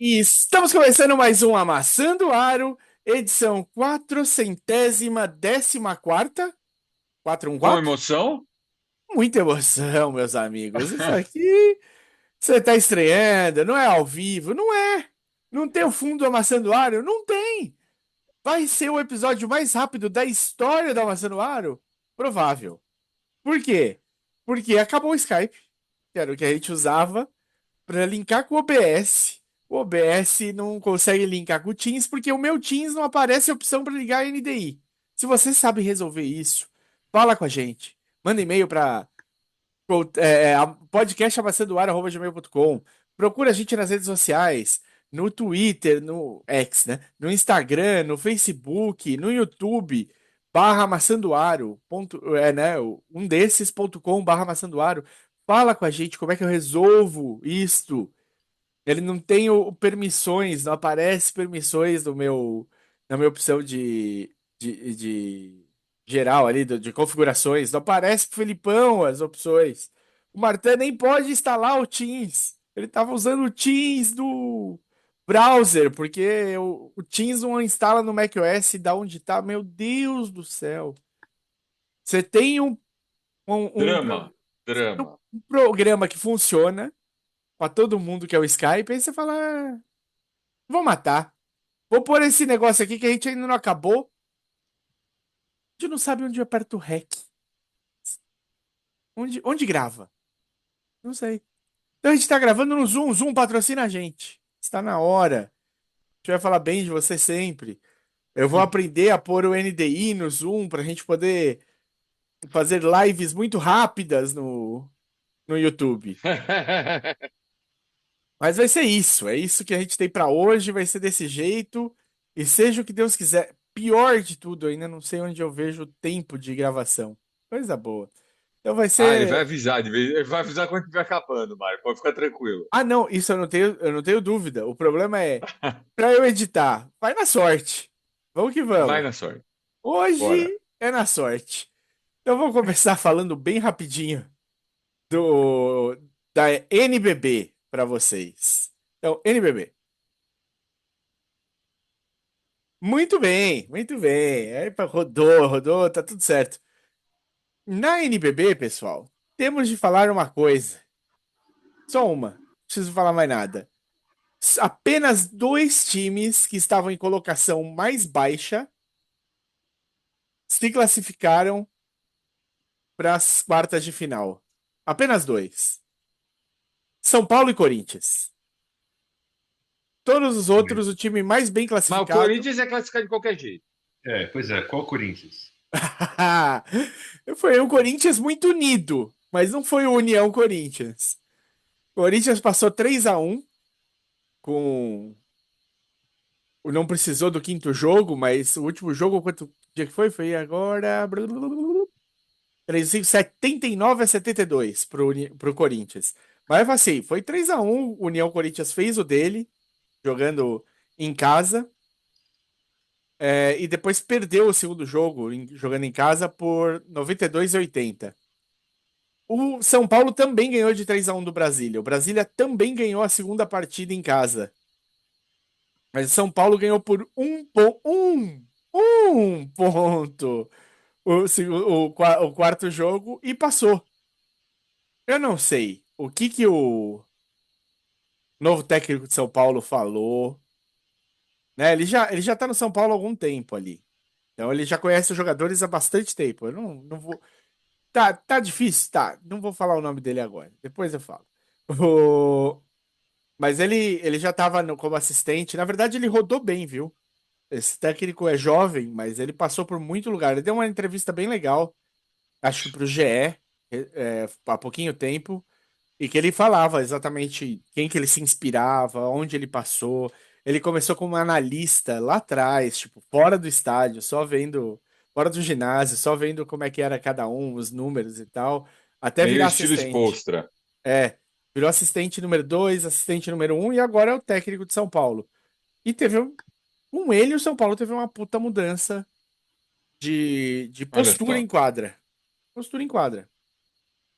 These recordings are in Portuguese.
E estamos começando mais um Amassando o Aro, edição 414ª. Com 414? emoção? Muita emoção, meus amigos. Isso aqui você tá estreando, não é ao vivo, não é. Não tem o fundo do Amassando o Aro? Não tem. Vai ser o episódio mais rápido da história do Amassando o Aro? Provável. Por quê? Porque acabou o Skype, que era o que a gente usava para linkar com o OBS. O OBS não consegue linkar com o Teams porque o meu Teams não aparece a opção para ligar a NDI. Se você sabe resolver isso, fala com a gente. Manda e-mail para podcast@gmail.com. Procura a gente nas redes sociais, no Twitter, no X, né? No Instagram, no Facebook, no YouTube, barra Maçandoaro, né? Um desses, .com, barra Maçandoaro. Fala com a gente como é que eu resolvo isto. Ele não tem o permissões, não aparece permissões na minha opção de geral ali, de configurações. Não aparece pro Felipão as opções. O Martin nem pode instalar o Teams. Ele estava usando o Teams do browser, porque o Teams não instala no macOS da onde tá. Meu Deus do céu. Você tem Drama, drama. um programa que funciona para todo mundo que é o Skype, aí você fala. Vou matar. Vou pôr esse negócio aqui que a gente ainda não acabou. A gente não sabe onde eu aperto o REC. Onde grava? Não sei. Então a gente tá gravando no Zoom. Zoom patrocina a gente. Está na hora. A gente vai falar bem de você sempre. Eu vou aprender a pôr o NDI no Zoom pra gente poder fazer lives muito rápidas no YouTube. Mas vai ser isso. É isso que a gente tem pra hoje. Vai ser desse jeito. E seja o que Deus quiser. Pior de tudo, eu ainda não sei onde eu vejo o tempo de gravação. Coisa boa. Então vai Ah, ele vai ser. avisar, ele vai avisar quando estiver acabando, Mário. Pode ficar tranquilo. Ah, não, isso eu não tenho dúvida. O problema é, para eu editar, vai na sorte. Vamos que Vai vamos. na sorte. Bora. Hoje é na sorte. Então vou começar falando bem rapidinho do da NBB para vocês. Então, NBB. Muito bem, muito bem. Rodou, tá tudo certo. Na NBB, pessoal, temos de falar uma coisa. Só uma. Não preciso falar mais nada. Apenas dois times que estavam em colocação mais baixa se classificaram para as quartas de final. Apenas dois. São Paulo e Corinthians. Todos os outros, o time mais bem Mas o classificado. Corinthians é classificado de qualquer jeito. Pois é, qual Corinthians? Foi um Corinthians muito unido, mas não foi o União Corinthians. O Corinthians passou 3-1 com. Não precisou do quinto jogo, mas o último jogo, quanto dia que foi? Foi agora. 79-72 pro Corinthians. Mas assim, foi 3-1. O União Corinthians fez o dele, jogando em casa. E depois perdeu o segundo jogo, jogando em casa, por 92-80. O São Paulo também ganhou de 3-1 do Brasília. O Brasília também ganhou a segunda partida em casa. Mas o São Paulo ganhou por um ponto o quarto jogo e passou. Eu não sei o que o novo técnico de São Paulo falou, né? Ele já tá no São Paulo há algum tempo ali. Então ele já conhece os jogadores há bastante tempo. Eu não vou. Tá difícil? Tá. Não vou falar o nome dele agora. Depois eu falo. O- Mas ele já tava como assistente. Na verdade, ele rodou bem, viu? Esse técnico é jovem, mas ele passou por muito lugar. Ele deu uma entrevista bem legal, acho que pro GE, há pouquinho tempo. E que ele falava exatamente quem que ele se inspirava, onde ele passou. Ele começou como analista lá atrás, tipo, fora do estádio, só vendo, fora do ginásio, só vendo como é que era cada um, os números e tal, até Meio virar estilo assistente. Spoelstra. É, virou assistente número 2, assistente número um e agora é o técnico de São Paulo. E com ele, o São Paulo teve uma puta mudança de Olha postura em só. quadra. Postura em quadra.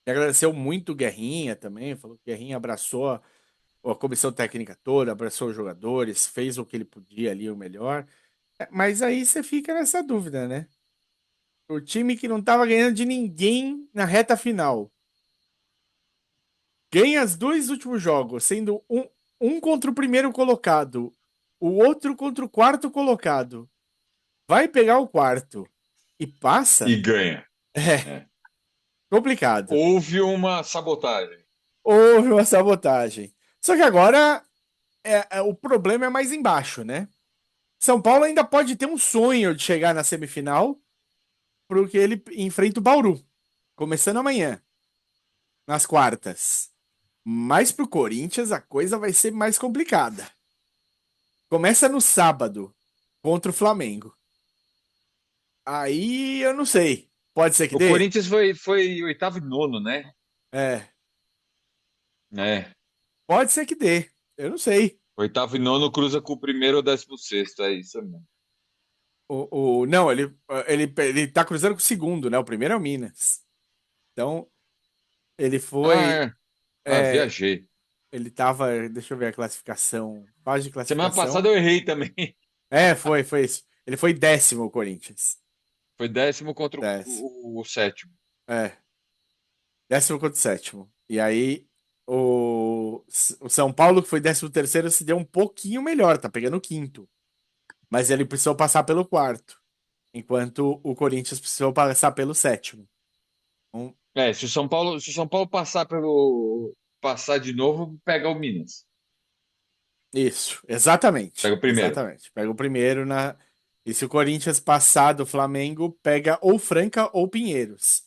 E agradeceu muito o Guerrinha também, falou que o Guerrinha abraçou A comissão técnica toda abraçou os jogadores, fez o que ele podia ali, o melhor. Mas aí você fica nessa dúvida, né? O time que não estava ganhando de ninguém na reta final ganha os dois últimos jogos, sendo um contra o primeiro colocado, o outro contra o quarto colocado. Vai pegar o quarto e E passa? ganha. É É. complicado. Houve uma sabotagem. Houve uma sabotagem. Só que agora o problema é mais embaixo, né? São Paulo ainda pode ter um sonho de chegar na semifinal, porque ele enfrenta o Bauru, começando amanhã, nas quartas. Mas pro Corinthians a coisa vai ser mais complicada. Começa no sábado, contra o Flamengo. Aí eu não sei. Pode ser que O dê? Corinthians foi oitavo e nono, né? É, É. pode ser que dê. Eu não sei. Oitavo e nono cruza com o primeiro ou 16º, é isso mesmo. Não, ele tá cruzando com o segundo, né? O primeiro é o Minas. Então, ele Ah, foi. é. Ah, é, viajei. ele tava. Deixa eu ver a classificação. Fase de Semana passada classificação. eu errei também. Foi isso. Ele foi décimo, o Corinthians. Foi décimo contra o, Décimo. o, o sétimo. É, décimo contra o sétimo. E aí, o São Paulo, que foi décimo terceiro, se deu um pouquinho melhor, tá pegando o quinto. Mas ele precisou passar pelo quarto, enquanto o Corinthians precisou passar pelo sétimo. Então, É, se o São Paulo passar de novo, pega o Minas. isso, exatamente. Pega o primeiro. Exatamente. Pega o primeiro na. E se o Corinthians passar do Flamengo, pega ou Franca ou Pinheiros.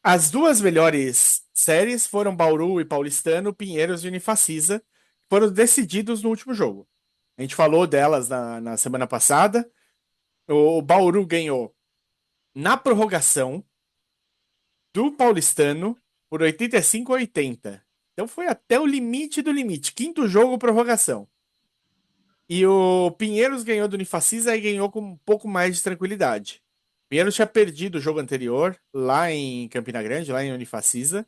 As duas melhores séries foram Bauru e Paulistano, Pinheiros e Unifacisa, foram decididos no último jogo. A gente falou delas na semana passada. O Bauru ganhou na prorrogação do Paulistano por 85 a 80. Então foi até o limite do limite. Quinto jogo, prorrogação. E o Pinheiros ganhou do Unifacisa e ganhou com um pouco mais de tranquilidade. Pinheiros tinha perdido o jogo anterior, lá em Campina Grande, lá em Unifacisa,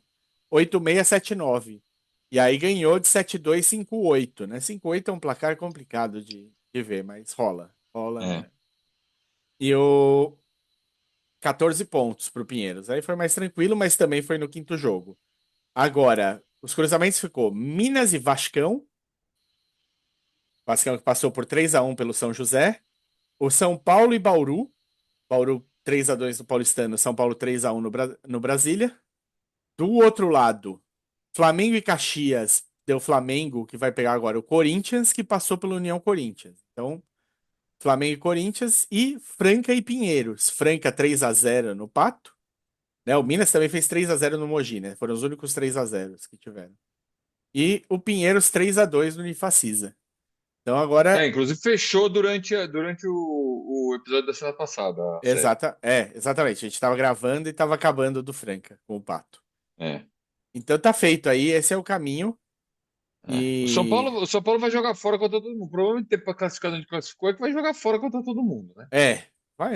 8679. E aí ganhou de 72 58, né? 58 é um placar complicado de ver, mas rola. Rola, É. né? E o 14 pontos para o Pinheiros. Aí foi mais tranquilo, mas também foi no quinto jogo. Agora, os cruzamentos ficou Minas e Vascão. Vascão que passou por 3-1 pelo São José. O São Paulo e Bauru. Bauru 3-2 no Paulistano, São Paulo 3-1 no Brasília. Do outro lado, Flamengo e Caxias. Deu Flamengo, que vai pegar agora o Corinthians, que passou pela União Corinthians. Então, Flamengo e Corinthians e Franca e Pinheiros. Franca 3-0 no Pato. Né? O Minas também fez 3-0 no Mogi, né? Foram os únicos 3-0 que tiveram. E o Pinheiros 3-2 no Unifacisa. Então agora, Inclusive fechou durante o episódio da semana passada, a série. exatamente. A gente estava gravando e estava acabando do Franca com o Pato. É, Então tá feito aí, esse é o caminho. é. O São E Paulo, o São Paulo vai jogar fora contra todo mundo. Provavelmente para classificar onde classificou é que vai jogar fora contra todo mundo, né?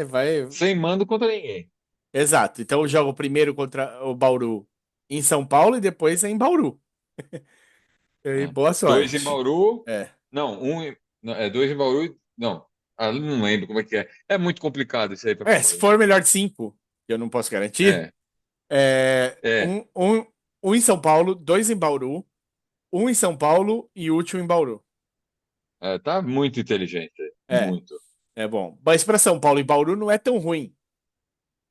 vai. Sem mando contra ninguém. Exato. Então joga o primeiro contra o Bauru em São Paulo e depois é em Bauru. E É. boa Dois em sorte. Bauru. É. Não, não, dois em Bauru. Não, não lembro como é que é. É muito complicado isso aí para Se falar. for melhor de cinco, que eu não posso garantir, É, é é. um em São Paulo, dois em Bauru, um em São Paulo e o último em Bauru. Tá muito inteligente. É, Muito. é bom. Mas para São Paulo e Bauru não é tão ruim.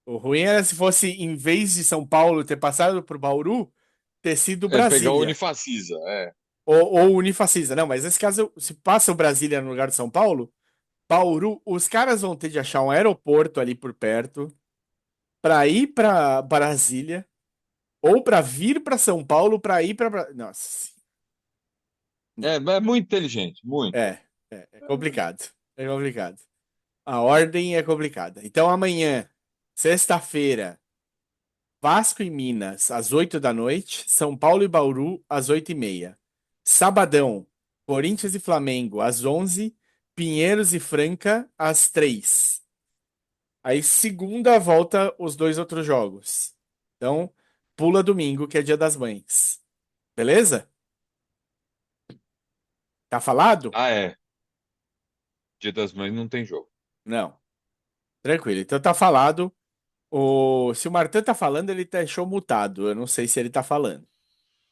O ruim era se fosse, em vez de São Paulo ter passado por Bauru, ter sido Pegar o Brasília. Unifacisa. Ou Unifacisa. Não, mas nesse caso, se passa o Brasília no lugar de São Paulo, Bauru, os caras vão ter de achar um aeroporto ali por perto para ir para Brasília ou para vir para São Paulo para ir para. Nossa, É muito inteligente. Muito. é, é complicado. É complicado. A ordem é complicada. Então amanhã, sexta-feira, Vasco e Minas, às 8 da noite. São Paulo e Bauru, às 8h30. Sabadão, Corinthians e Flamengo, às 11. Pinheiros e Franca, às 3. Aí, segunda, volta os dois outros jogos. Então, pula domingo, que é Dia das Mães. Beleza? Tá falado? Ah, é. Dia das Mães não tem jogo. Não. Tranquilo. Então tá falado. Se o Martin tá falando, ele deixou mutado. Eu não sei se ele tá falando.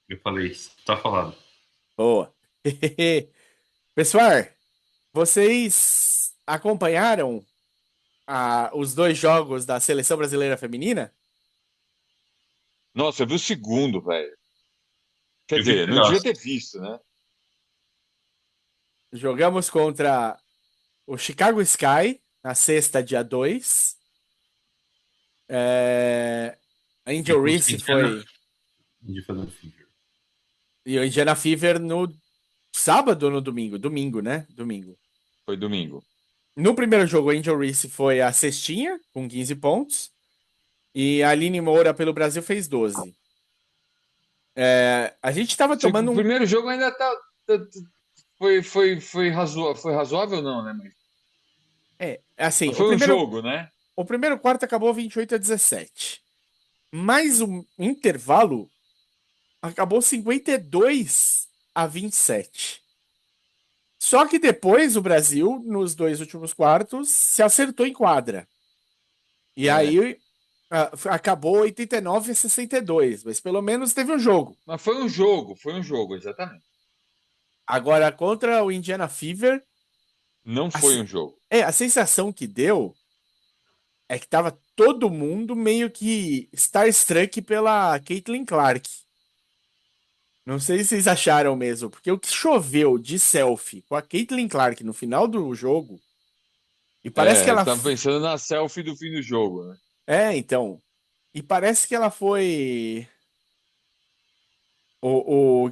Eu falei, tá falado. Boa. Pessoal, vocês acompanharam os dois jogos da Seleção Brasileira Feminina? Nossa, eu vi o segundo, velho. Quer Eu vi dizer, não devia pedaço. ter visto, né? Jogamos contra o Chicago Sky na sexta, dia 2. A E Angel com Reese foi. de fazer Fever. E o Indiana Fever no sábado ou no domingo? Domingo, né? Domingo. Foi domingo. No primeiro jogo, a Angel Reese foi a cestinha, com 15 pontos. E a Aline Moura, pelo Brasil, fez 12. A gente tava O tomando um. primeiro jogo ainda foi razoável, não, né? Assim, Mas foi um jogo, né? o primeiro quarto acabou 28-17. Mas o intervalo acabou 52-27. Só que depois o Brasil, nos dois últimos quartos, se acertou em quadra. E É. aí acabou 89-62, mas pelo menos teve um jogo. Mas foi um jogo, exatamente. Agora, contra o Indiana Fever, Não a, foi um jogo. a sensação que deu é que tava todo mundo meio que starstruck pela Caitlin Clark. Não sei se vocês acharam mesmo, porque o que choveu de selfie com a Caitlin Clark no final do jogo, e parece que É, ela. tava pensando na selfie do fim do jogo, né? Então. E parece que ela foi.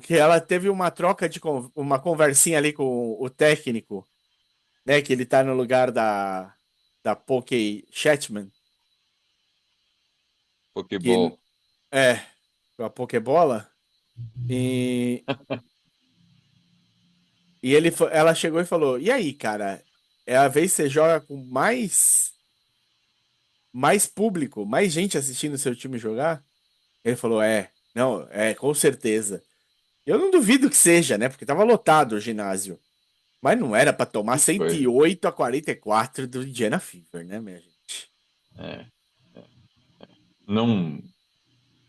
Que ela teve uma troca uma conversinha ali com o técnico, né? Que ele tá no lugar da Poké Chatman, que Pokéball. é com a Pokébola. E, ela chegou e falou: E aí, cara? É a vez que você joga com mais público, mais gente assistindo o seu time jogar? Ele falou: não, com certeza. Eu não duvido que seja, né? Porque tava lotado o ginásio. Mas não era pra tomar E foi. 108-44 do Indiana Fever, né, minha gente? É, não.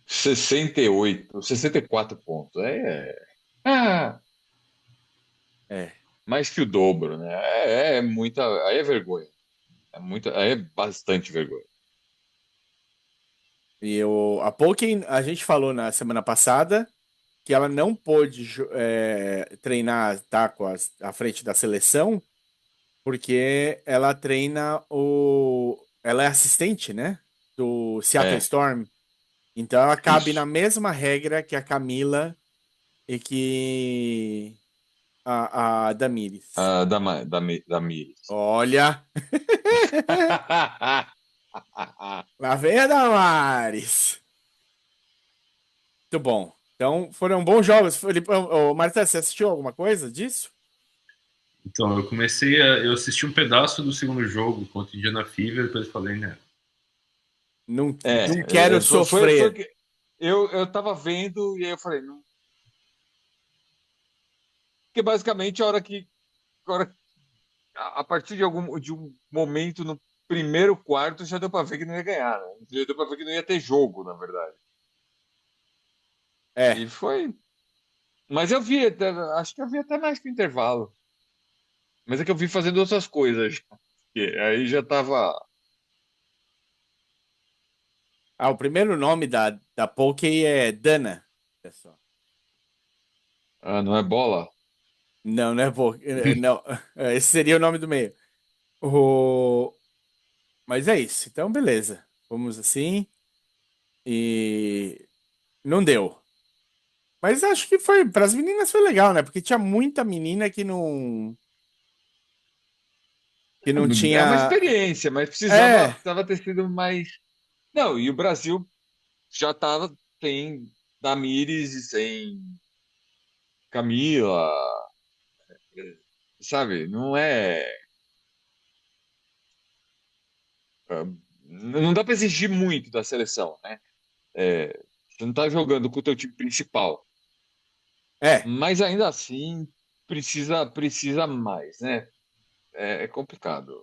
68, 64 pontos. Ah, É. mais que o dobro, né? É muita. Aí é vergonha. Aí é bastante vergonha. E a Pokken, a gente falou na semana passada que ela não pôde treinar, tá, à frente da seleção, porque ela treina Ela é assistente, né? Do Seattle É, Storm. Então ela cabe na isso. mesma regra que a Camila e que a Damires. Da Miris. Olha, lá vem a Damares. Muito bom. Então foram bons jogos. Felipe, Marta, você assistiu alguma coisa disso? Então, eu assisti um pedaço do segundo jogo contra o Indiana Fever, depois falei, né? Não, não quero Foi sofrer. que eu tava vendo e aí eu falei, não, porque basicamente a hora, a partir de um momento no primeiro quarto já deu pra ver que não ia ganhar, né? Já deu pra ver que não ia ter jogo, na verdade. É. E foi. Mas acho que eu vi até mais que o intervalo. Mas é que eu vi fazendo outras coisas. Aí já tava. O primeiro nome da Poké é Dana. Olha só. Ah, não é bola? Não, não é Poké. Não. Esse seria o nome do meio. O... Mas é isso. Então, beleza. Vamos assim. E não deu. Mas acho que foi. Para as meninas foi legal, né? Porque tinha muita menina que não É uma tinha. experiência, mas É. precisava ter sido mais. Não, e o Brasil já tava sem Damires e sem Camila, sabe? Não é. Não dá para exigir muito da seleção, né? Você não tá jogando com o teu time principal. É. Mas ainda assim, precisa mais, né? É complicado.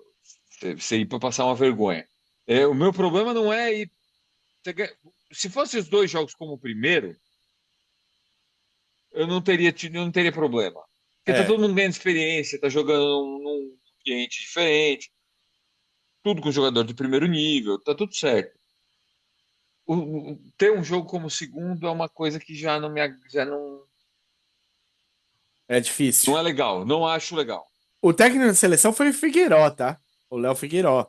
Você ir para passar uma vergonha. O meu problema não é ir. Se fosse os dois jogos como o primeiro, eu não teria problema. Porque tá É, todo mundo ganhando experiência, tá jogando num ambiente diferente, tudo com jogador de primeiro nível, tá tudo certo. Ter um jogo como o segundo é uma coisa que já é difícil. não é legal, não acho legal. O técnico da seleção foi o Figueiró, tá? O Léo Figueiró,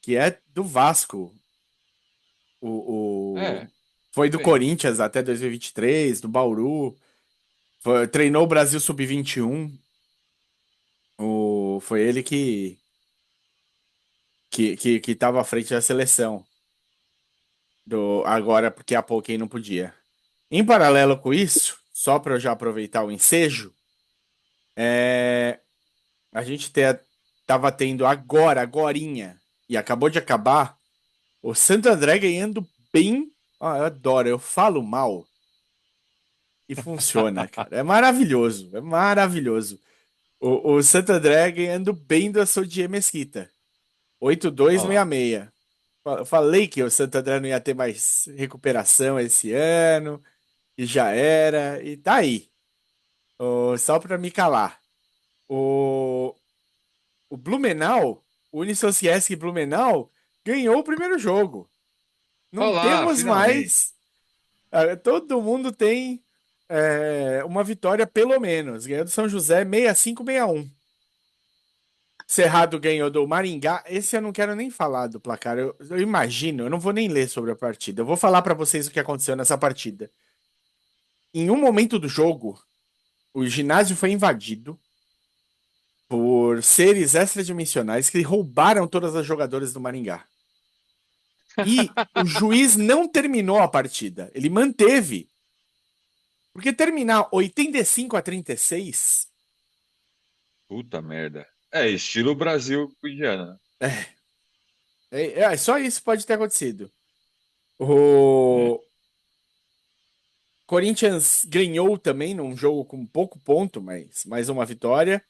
que é do Vasco. É, Foi do bem. Corinthians até 2023, do Bauru. Treinou o Brasil Sub-21. Foi ele que tava à frente da seleção. Agora, porque a Pokémon não podia. Em paralelo com isso, só para eu já aproveitar o ensejo, é, a gente tava tendo agorinha, e acabou de acabar, o Santo André ganhando bem. Ah, eu adoro, eu falo mal e funciona, cara. É maravilhoso, é maravilhoso. O Santo André ganhando bem do Açodier Mesquita. Olha lá. 8266. Eu falei que o Santo André não ia ter mais recuperação esse ano, e já era, e tá aí. Só pra me calar. O, o Blumenau, o Unisociesc Blumenau, ganhou o primeiro jogo. Não Olha lá, temos finalmente. mais. Todo mundo tem uma vitória, pelo menos. Ganhou do São José 6561. Cerrado ganhou do Maringá. Esse eu não quero nem falar do placar. Eu imagino, eu não vou nem ler sobre a partida. Eu vou falar pra vocês o que aconteceu nessa partida. Em um momento do jogo, o ginásio foi invadido por seres extradimensionais que roubaram todas as jogadoras do Maringá. E o juiz não terminou a partida. Ele manteve. Porque terminar 85-36 Puta merda. É, estilo Brasil com Indiana. só isso pode ter acontecido. Né? O Corinthians ganhou também num jogo com pouco ponto, mas mais uma vitória.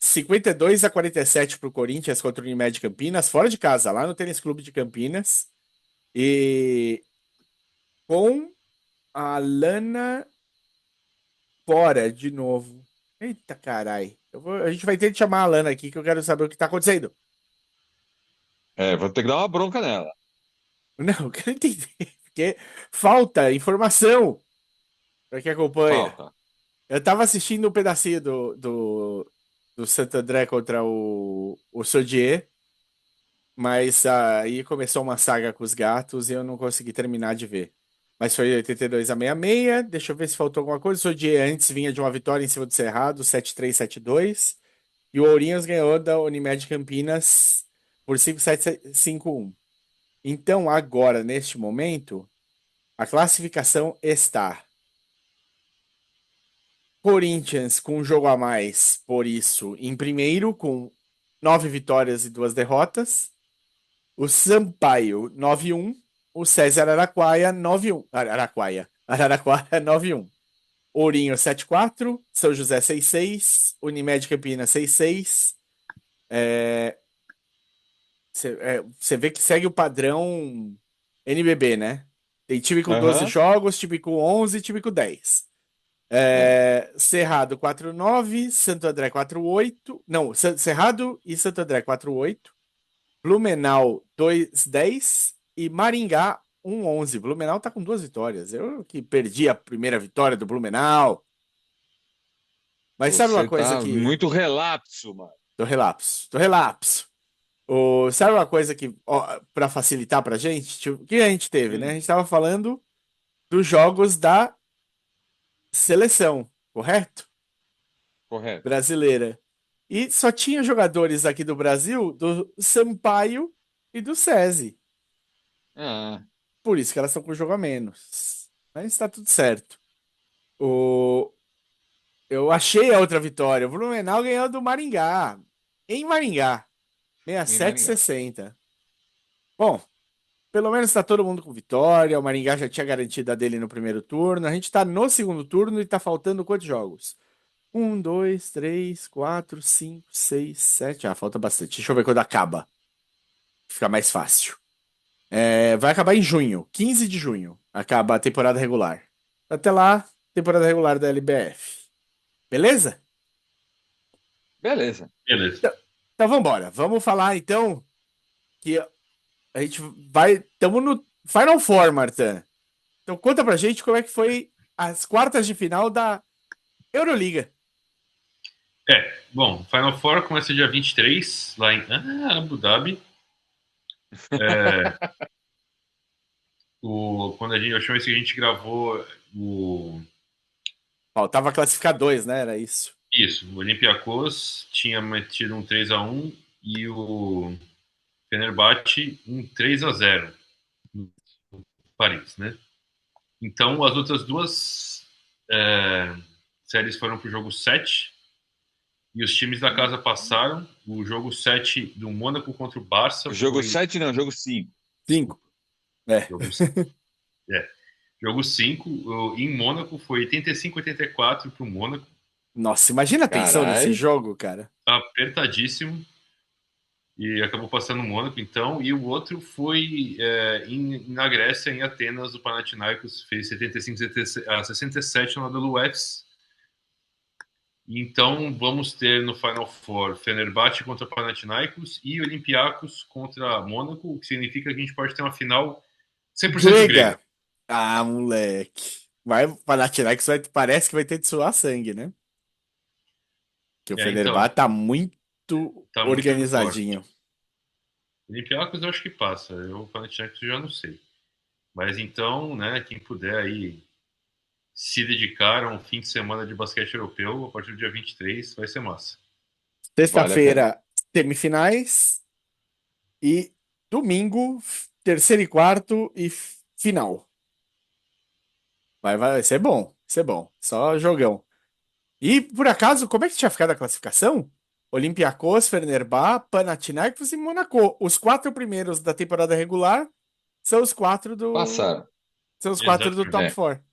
52-47 para o Corinthians contra o Unimed Campinas, fora de casa, lá no Tênis Clube de Campinas. E com a Lana fora de novo. Eita carai. A gente vai ter que chamar a Lana aqui que eu quero saber o que tá acontecendo. Vou ter que dar uma bronca nela. Não, eu quero entender. Porque falta informação para quem acompanha. Falta. Eu tava assistindo um pedacinho do Santo André contra o Sodier, mas aí começou uma saga com os gatos e eu não consegui terminar de ver. Mas foi 82-66. Deixa eu ver se faltou alguma coisa. O Sodier antes vinha de uma vitória em cima do Cerrado, 7-3-7-2. E o Ourinhos ganhou da Unimed Campinas por 5-7-5-1. Então, agora, neste momento, a classificação está Corinthians com um jogo a mais, por isso, em primeiro, com 9 vitórias e 2 derrotas. O Sampaio, 9-1. O César Araraquara, 9-1. Araraquara, 9-1. Ourinho, 7-4. São José, 6-6. Unimed Campinas, 6-6. Você vê que segue o padrão NBB, né? Tem time com 12 Aham. jogos, time com 11, time com 10. É. Cerrado 4-9, Santo André 4-8. Não, Cerrado e Santo André 4-8. Blumenau 2-10 e Maringá 1-11. Blumenau tá com 2 vitórias. Eu que perdi a primeira vitória do Blumenau. Mas sabe uma Você coisa tá que. muito relapso, mano. Tô relapso. Sabe uma coisa que, para facilitar pra gente, o que a gente teve, né? A Hum, gente tava falando dos jogos da seleção, correto? correto. Brasileira. E só tinha jogadores aqui do Brasil, do Sampaio e do SESI. Ah, Por isso que elas estão com jogo a menos. Mas tá tudo certo. O... Eu achei a outra vitória. O Blumenau ganhou do Maringá. Em Maringá. em Maringá. 67-60. Bom, pelo menos tá todo mundo com vitória. O Maringá já tinha garantido a dele no primeiro turno. A gente tá no segundo turno e tá faltando quantos jogos? Um, dois, três, quatro, cinco, seis, sete. Ah, falta bastante. Deixa eu ver quando acaba. Fica mais fácil. Vai acabar em junho, 15 de junho. Acaba a temporada regular. Até lá, temporada regular da LBF. Beleza? Beleza. Beleza. Então vamos embora. Vamos falar então que a gente vai. Estamos no Final Four, Martã. Então conta pra gente como é que foi as quartas de final da Euroliga. Bom, Final Four começa dia 23, lá em Abu Dhabi. Quando a última vez que a gente gravou Faltava classificar dois, né? Era isso. isso, o Olympiacos tinha metido um 3-1 e o Fenerbahçe um 3-0 no Paris, né? Então as outras duas séries foram para o jogo 7 e os times da casa passaram. O jogo 7 do Mônaco contra o Barça Jogo foi 7 não, jogo 5. Cinco. É. jogo, é, jogo 5 em Mônaco foi 85-84 para o Mônaco, Nossa, imagina a tensão desse Caralho. jogo, cara. apertadíssimo, e acabou passando o Mônaco então. E o outro foi na Grécia, em Atenas, o Panathinaikos fez 75-67 no Anadolu Efes. Então vamos ter no Final Four Fenerbahçe contra Panathinaikos e Olympiacos contra Mônaco, o que significa que a gente pode ter uma final 100% grega. Grega. Ah, moleque. O Panathinaikos parece que vai ter de suar sangue, né? Que o Então, Fenerbahçe tá muito tá muito forte. organizadinho. Olympiacos eu acho que passa, o Panathinaikos eu já não sei. Mas então, né, quem puder aí se dedicar a um fim de semana de basquete europeu, a partir do dia 23, vai ser massa. Vale a pena. Sexta-feira, semifinais. E domingo, terceiro e quarto e final. Vai ser bom. Vai ser bom. Só jogão. E, por acaso, como é que tinha ficado a classificação? Olympiacos, Fenerbahçe, Panathinaikos e Monaco. Os quatro primeiros da temporada regular são os quatro Passaram. do Exatamente. top É, 4.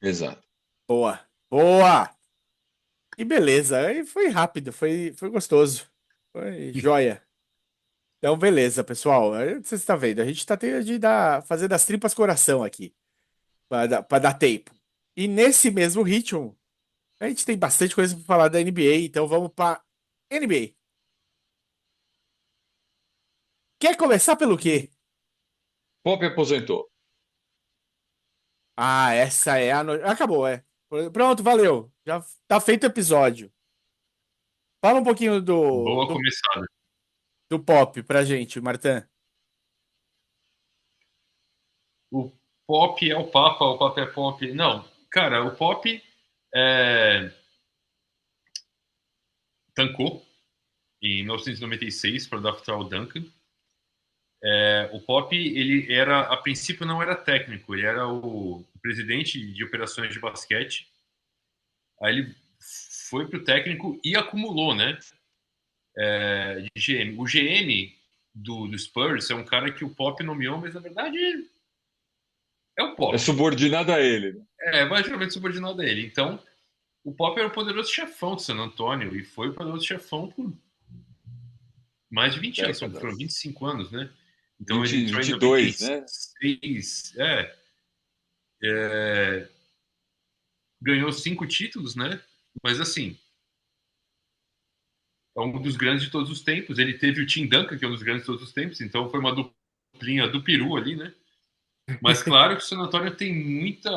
exato. Boa. Boa! E beleza. Aí foi rápido, foi gostoso. Foi joia. Então, beleza, pessoal. Aí você está vendo, a gente está tendo de fazer das tripas coração aqui, para dar tempo. E nesse mesmo ritmo, a gente tem bastante coisa para falar da NBA, então vamos para NBA. Quer começar pelo quê? Pop aposentou. Ah, essa é a. Acabou, é. Pronto, valeu. Já tá feito o episódio. Fala um pouquinho Boa começada. do pop pra gente, Martin. O pop é o pop é pop. Não, cara, o pop é, tancou em 1996 para draftar o Duncan. O Pop, ele era, a princípio não era técnico, ele era o presidente de operações de basquete. Aí ele foi pro técnico e acumulou, né? De GM. O GM do Spurs é um cara que o Pop nomeou, mas na verdade é o É Pop. subordinado a ele, né? É basicamente subordinado a ele. Então, o Pop era o poderoso chefão de San Antonio e foi o poderoso chefão por mais de 20 anos, foram Décadas. 25 anos, né? Então 20, ele entrou em 22, né? 96, ganhou 5 títulos, né? Mas assim, é um dos grandes de todos os tempos. Ele teve o Tim Duncan, que é um dos grandes de todos os tempos, então foi uma duplinha do Peru ali, né? Mas claro que o San Antonio tem muito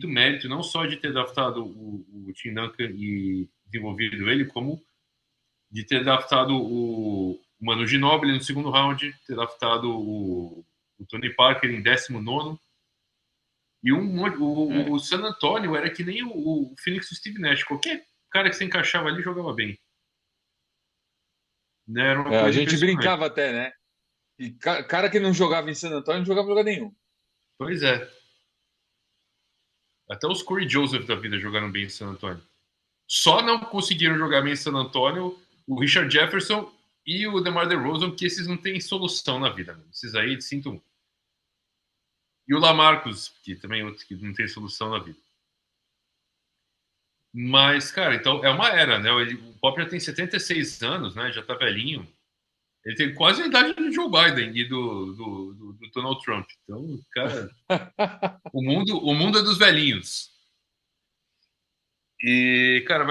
mérito, não só de ter draftado o Tim Duncan e desenvolvido ele, como de ter draftado o Manu Ginóbili no segundo round, ter draftado o Tony Parker em 19º. E o É. San Antonio era que nem o Phoenix do Steve Nash. Qualquer cara que se encaixava ali jogava bem. Né? Era uma A coisa gente impressionante. brincava até, né? E cara que não jogava em San Antonio não jogava em lugar nenhum. Pois é. Até os Corey Joseph da vida jogaram bem em San Antonio. Só não conseguiram jogar bem em San Antonio o Richard Jefferson e o DeMar DeRozan, que esses não têm solução na vida. Né? Esses aí, sinto. E o Lamarcus, que também é outro que não tem solução na vida. Mas, cara, então é uma era, né? O Pop já tem 76 anos, né? Já tá velhinho. Ele tem quase a idade do Joe Biden e do Donald Trump. Então, cara, o mundo é dos velhinhos. E, cara,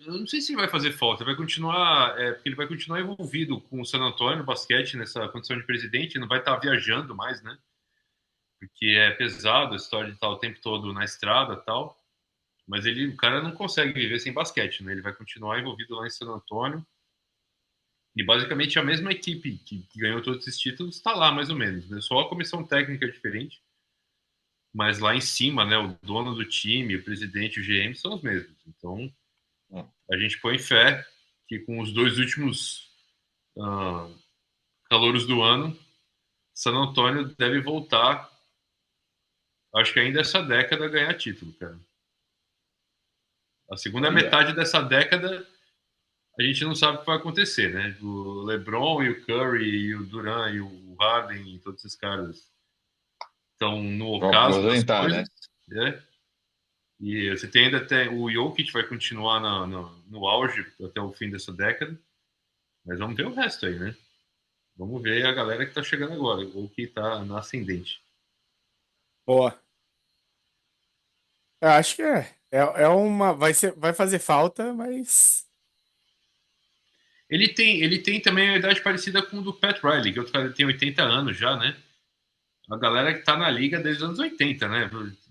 eu não sei se vai fazer falta, vai continuar, porque ele vai continuar envolvido com o San Antonio no basquete nessa condição de presidente, não vai estar viajando mais, né? Porque é pesado a história de estar o tempo todo na estrada e tal. Mas o cara não consegue viver sem basquete, né? Ele vai continuar envolvido lá em San Antonio. E basicamente a mesma equipe que ganhou todos esses títulos está lá, mais ou menos, né? Só a comissão técnica é diferente. Mas lá em cima, né? O dono do time, o presidente, o GM são os mesmos. Então, a gente põe fé que com os dois últimos calouros do ano, San Antonio deve voltar, acho que ainda essa década, a ganhar título, cara. A segunda metade dessa década, a gente não sabe o que vai acontecer, né? O LeBron e o Curry e o Durant e o Harden e todos esses caras estão no ocaso das coisas, né? E você tem ainda até o Jokic vai continuar no auge até o fim dessa década, mas vamos ver o resto aí, né? Vamos ver a galera que tá chegando agora, ou que tá na ascendente. Boa. Eu acho que é uma. Vai fazer falta, mas. Ele tem também a idade parecida com o do Pat Riley, que é outro cara que tem 80 anos já, né? A galera que tá na liga desde os anos 80, né?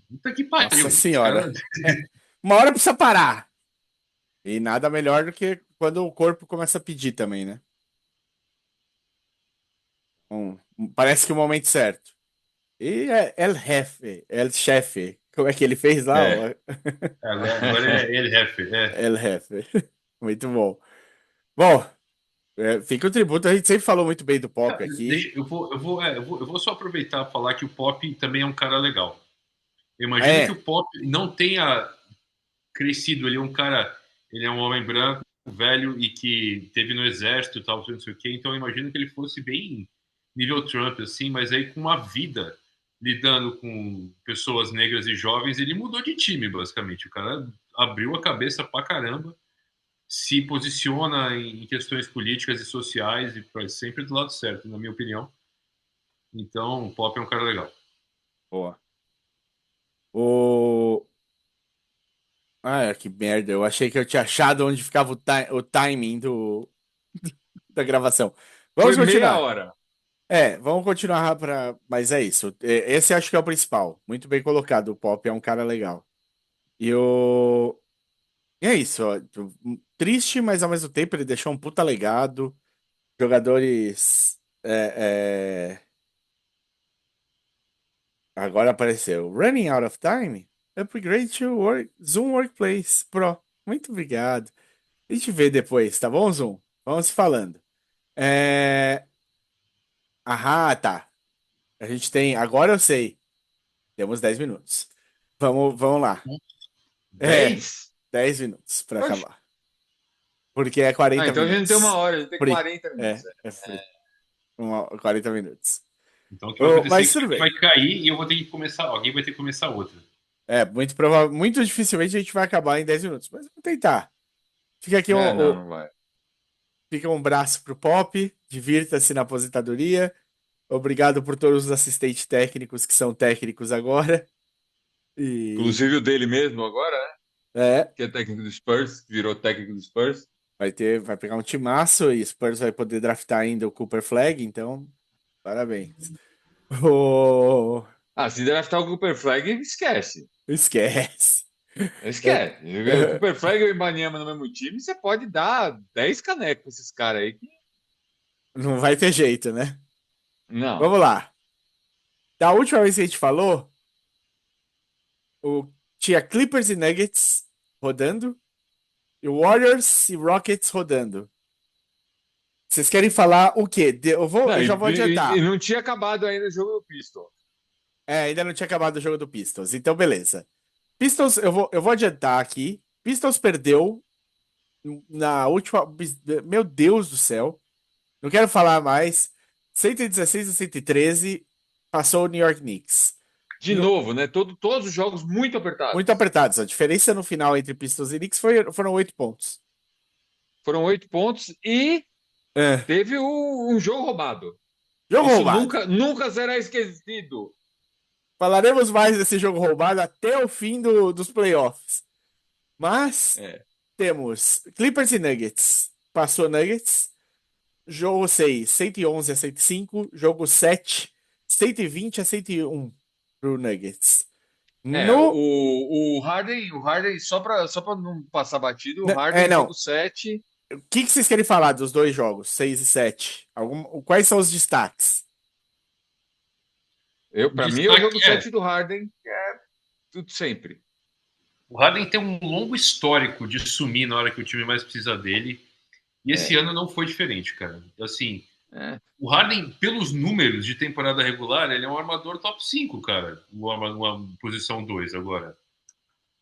Puta que pariu. Nossa senhora. Uma hora precisa parar. E nada melhor do que quando o corpo começa a pedir também, né? Parece que é o momento certo. E El Jefe, El Chefe. Como é que ele fez lá? Agora é ele, Jefe. El Jefe. Muito bom. Bom, fica o tributo. A gente sempre falou muito bem do Pop aqui. Eu vou só aproveitar e falar que o Pop também é um cara legal. Eu imagino que o Pop não tenha crescido. Ele é um homem branco, velho e que teve no exército e tal, não sei o quê. Então eu imagino que ele fosse bem nível Trump, assim, mas aí com uma vida lidando com pessoas negras e jovens, ele mudou de time, basicamente. O cara abriu a cabeça pra caramba, se posiciona em questões políticas e sociais e faz sempre do lado certo, na minha opinião. Então, o Pop é um cara legal. Boa. Que merda. Eu achei que eu tinha achado onde ficava o timing da gravação. Vamos Foi meia continuar. hora. Vamos continuar Mas é isso. Esse acho que é o principal. Muito bem colocado. O Pop é um cara legal. E é isso. Ó. Triste, mas ao mesmo tempo ele deixou um puta legado. Jogadores. Agora apareceu. Running out of time? Upgrade to Zoom Workplace Pro. Muito obrigado. A gente vê depois, tá bom, Zoom? Vamos se falando. Tá. A gente tem. Agora eu sei. Temos 10 minutos. Vamos lá. 10? 10 minutos para Oxe. acabar. Porque é 40 então minutos. a gente tem uma hora, a gente tem Free. 40 minutos. É free. 40 minutos. Então o que vai Mas acontecer é tudo que bem. vai cair e eu vou ter que começar. Alguém vai ter que começar outra. Muito provável. Muito dificilmente a gente vai acabar em 10 minutos. Mas vamos tentar. Fica aqui não vai. Fica um braço pro Pop. Divirta-se na aposentadoria. Obrigado por todos os assistentes técnicos que são técnicos agora. Inclusive o dele mesmo agora, né? Que é técnico do Spurs, virou técnico do Spurs. Vai pegar um timaço e Spurs vai poder draftar ainda o Cooper Flag, então parabéns. Se draftar o Cooper Flag, esquece. Esquece. O Cooper Flag e o Ibanyama no mesmo time, você pode dar 10 canecos pra esses caras aí. Não vai ter jeito, né? Não. Vamos lá. Da última vez que a gente falou, tinha Clippers e Nuggets rodando e Warriors e Rockets rodando. Vocês querem falar o quê? Eu já vou adiantar. E não tinha acabado ainda o jogo do Pistons. Ainda não tinha acabado o jogo do Pistons. Então, beleza. Pistons, eu vou adiantar aqui. Pistons perdeu na última. Meu Deus do céu. Não quero falar mais. 116 a 113 passou o New York Knicks. De novo, né? Todos os jogos muito apertados. Muito apertados. A diferença no final entre Pistons e Knicks foram 8 pontos. Foram 8 pontos e É. teve um jogo roubado. Jogo Isso roubado. nunca será esquecido. Falaremos mais desse jogo roubado até o fim dos playoffs. Mas É. temos Clippers e Nuggets. Passou Nuggets. Jogo 6, 111-105. Jogo 7, 120-101 pro Nuggets. No. O Harden, só pra não passar batido, o Harden, Não. jogo 7. O que vocês querem falar dos dois jogos, 6 e 7? Quais são os destaques? Pra mim, é o jogo 7 do Harden, que é tudo sempre. O Harden tem um longo histórico de sumir na hora que o time mais precisa dele. E esse ano não foi diferente, cara. Assim, o Harden, pelos números de temporada regular, ele é um armador top 5, cara. Uma posição 2 agora.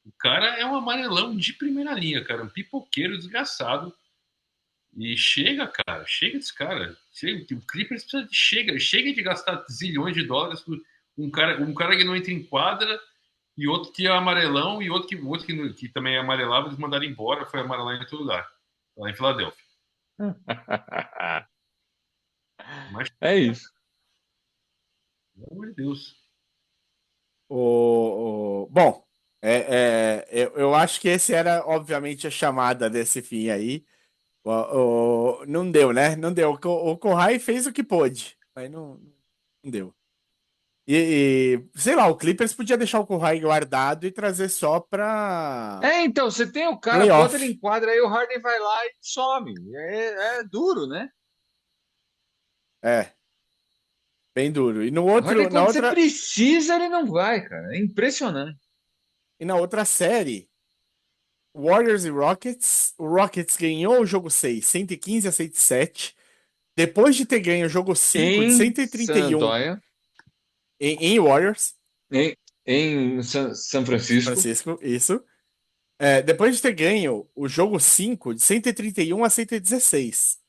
O cara é um amarelão de primeira linha, cara. Um pipoqueiro desgraçado. E chega, cara. Chega desse cara. O Clippers precisa chega de gastar zilhões de dólares por um cara que não entra em quadra e outro que é amarelão e outro que também é amarelado, eles mandaram embora, foi amarelar em outro lugar. Lá em Filadélfia. Mas, É isso. pelo amor de Deus. Bom, eu acho que esse era, obviamente, a chamada desse fim aí. Não deu, né? Não deu. O Kawhi fez o que pôde, mas não deu. Sei lá, o Clippers podia deixar o Kawhi guardado e trazer só pra Então, você tem o cara, bota ele playoff. em quadra, aí o Harden vai lá e some. É duro, né? É, bem duro. O Harden, quando você precisa, ele não vai, cara. É impressionante. E na outra série, Warriors e Rockets. O Rockets ganhou o jogo 6, 115-107. Depois de ter ganho o jogo 5 de Em San 131 Antonio, em Warriors, em São Francisco. Francisco, isso. Depois de ter ganho o jogo 5 de 131-116.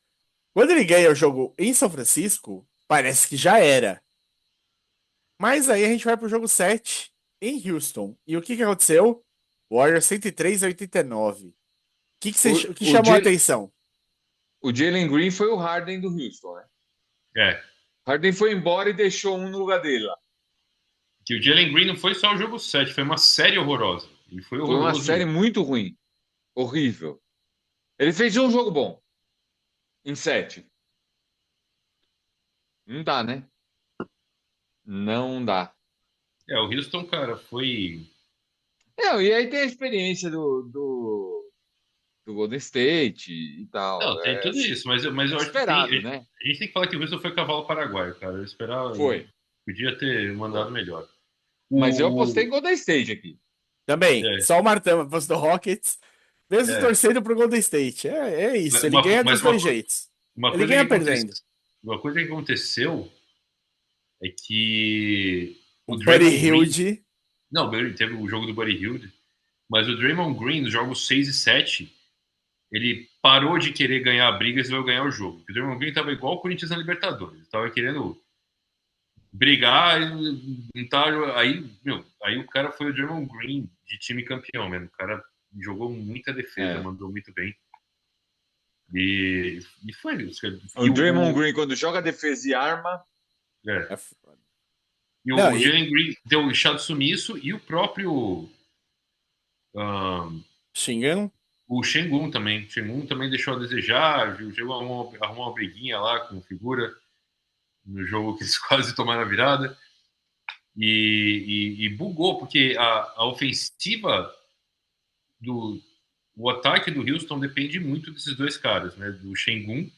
Quando ele ganha o jogo em São Francisco, parece que já era. Mas aí a gente vai pro jogo 7 em Houston. E o que aconteceu? Warriors 103-89. O que chamou a atenção? O Jalen Green foi o Harden do Houston, né? Harden foi embora e deixou um no lugar dele lá. Que o Jalen Green não foi só o jogo 7, foi uma série horrorosa. Ele foi horroroso. Foi uma série muito ruim. Horrível. Ele fez um jogo bom. Em 7. Não dá, né? Não dá. O Houston, cara, foi... E aí tem a experiência do Golden State e tal. Não, tem tudo isso, mas eu acho esperado, que né? a gente tem que falar que o Houston foi cavalo paraguaio, cara. Eu esperava... Foi. Podia ter mandado melhor. Mas eu apostei em Golden State aqui. Também. Só o Martão apostou Rockets, mesmo torcendo pro Golden State. É isso, ele ganha dos dois jeitos. Ele ganha perdendo. Uma coisa que aconteceu é que o Buddy Hield... Não, teve o jogo do Buddy Hield, mas o Draymond Green, nos jogos 6 e 7, ele parou de querer ganhar brigas e vai ganhar o jogo. O Draymond Green estava igual o Corinthians na Libertadores. Estava querendo brigar e aí o cara foi o Draymond Green de time campeão mesmo. O cara jogou muita defesa, mandou muito bem. E foi isso. O Draymond Green, quando joga defesa e arma... E o Jalen Green deu o chá de sumiço e o próprio Shingun. O Sengun também. O Sengun também deixou a desejar. Arrumou uma briguinha lá com figura no jogo que eles quase tomaram a virada. E bugou, porque a ofensiva o ataque do Houston depende muito desses dois caras, né? Do Sengun,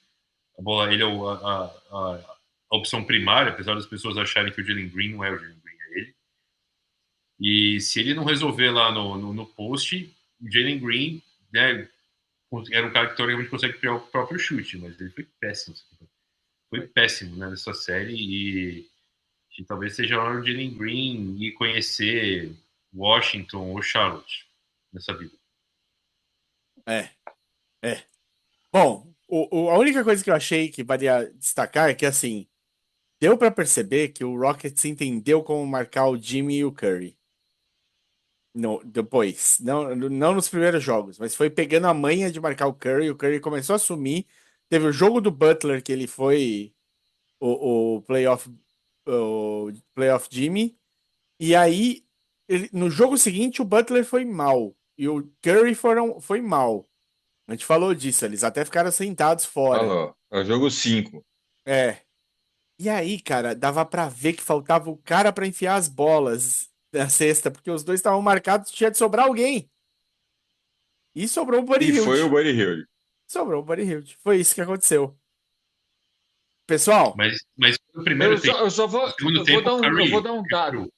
a bola, ele é a opção primária, apesar das pessoas acharem que o Jalen Green não é o Jalen Green, é ele. E se ele não resolver lá no post, o Jalen Green, né, era um cara que teoricamente consegue criar o próprio chute, mas ele foi péssimo. Foi péssimo, né, nessa série, e talvez seja a hora do Jalen Green ir conhecer Washington ou Charlotte nessa vida. Bom, a única coisa que eu achei que valia destacar é que, assim, deu pra perceber que o Rockets entendeu como marcar o Jimmy e o Curry. Depois, não nos primeiros jogos, mas foi pegando a manha de marcar o Curry começou a assumir. Teve o jogo do Butler, que ele foi o o playoff Jimmy, e aí no jogo seguinte o Butler foi mal, e o Curry foi mal. A gente falou disso, eles até ficaram sentados fora. Falou. É o jogo 5. É. E aí, cara, dava pra ver que faltava o cara pra enfiar as bolas na cesta, porque os dois estavam marcados, tinha de sobrar alguém. E sobrou o Buddy E foi o Hield. Buddy Hield. Sobrou o Buddy Hield. Foi isso que aconteceu. Pessoal, Mas no primeiro tempo, Eu só no vou, segundo eu vou tempo, dar o um, eu vou Curry dar um dado. quebrou.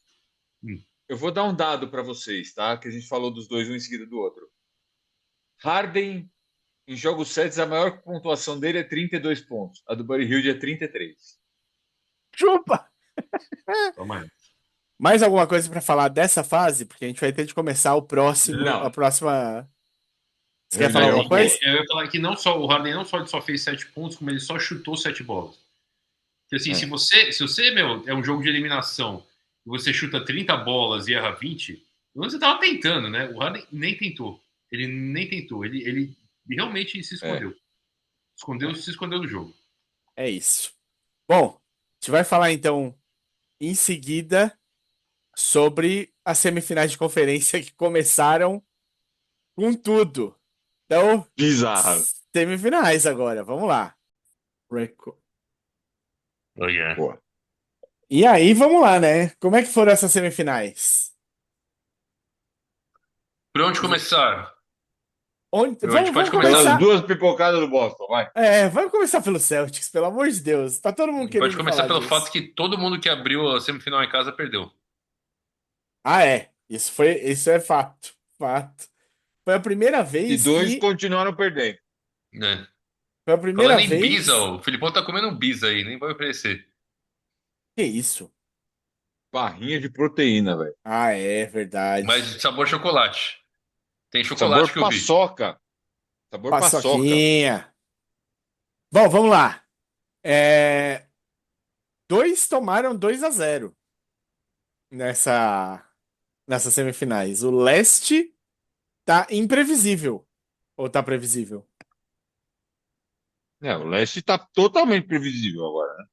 Hum. Eu vou dar um dado para vocês, tá? Que a gente falou dos dois um em seguida do outro. Harden, em jogos sets, a maior pontuação dele é 32 pontos. A do Buddy Hield é 33. chupa! Toma aí. Mais alguma coisa pra falar dessa fase? Porque a gente vai ter de começar a Não. próxima. Você quer Ele falar ganhou alguma o bolo. coisa? Eu ia falar que não só o Harden não só, ele só fez 7 pontos, como ele só chutou 7 bolas. Porque assim, É. se você, meu, é um jogo de eliminação e você chuta 30 bolas e erra 20, você tava tentando, né? O Harden nem tentou. Ele nem tentou. Ele realmente se É. escondeu. Se escondeu do jogo. É isso. Bom, a gente vai falar então em seguida sobre as semifinais de conferência que começaram com tudo. Então, Bizarro. semifinais agora, vamos lá. Oh, yeah. Pô. E aí, vamos lá, né? Como é que foram essas semifinais? Por onde começar? A gente Vamos pode começar. Pelas começar. duas pipocadas do Boston, vai. Vamos começar pelo Celtics, pelo amor de Deus. Tá todo A mundo gente pode querendo começar falar pelo disso. fato que todo mundo que abriu a semifinal em casa perdeu. Ah, é. Isso é fato. Fato. Foi a primeira E vez dois que. continuaram perdendo. Né? Foi a primeira Falando em Bisa, vez. o Filipão tá comendo um Bisa aí, nem vai oferecer. Que isso? Barrinha de proteína, velho. Ah, é Mas verdade. de sabor chocolate. Tem chocolate Sabor que eu vi. paçoca. Sabor paçoca. Paçoquinha. Bom, vamos lá. É, Dois tomaram 2-0 nessa, nessas semifinais. O leste tá imprevisível. Ou tá previsível? É, o leste tá totalmente previsível agora, né?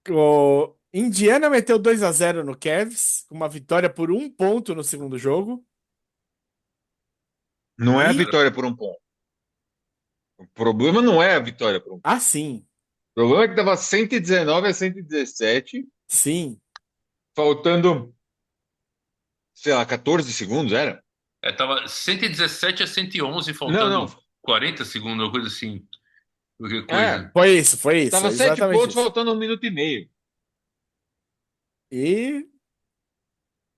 O Indiana meteu 2-0 no Cavs, com uma vitória por 1 ponto no segundo jogo. Não é a E, vitória por um ponto. O problema não é a vitória por um ponto. sim, O problema é que tava 119 a 117, sim, faltando, sei lá, 14 segundos, era? Tava 117 a 111, Não, não. faltando 40 segundos, uma coisa assim. Qualquer É, coisa. foi isso, tava 7 exatamente pontos, isso. faltando 1 minuto e meio. E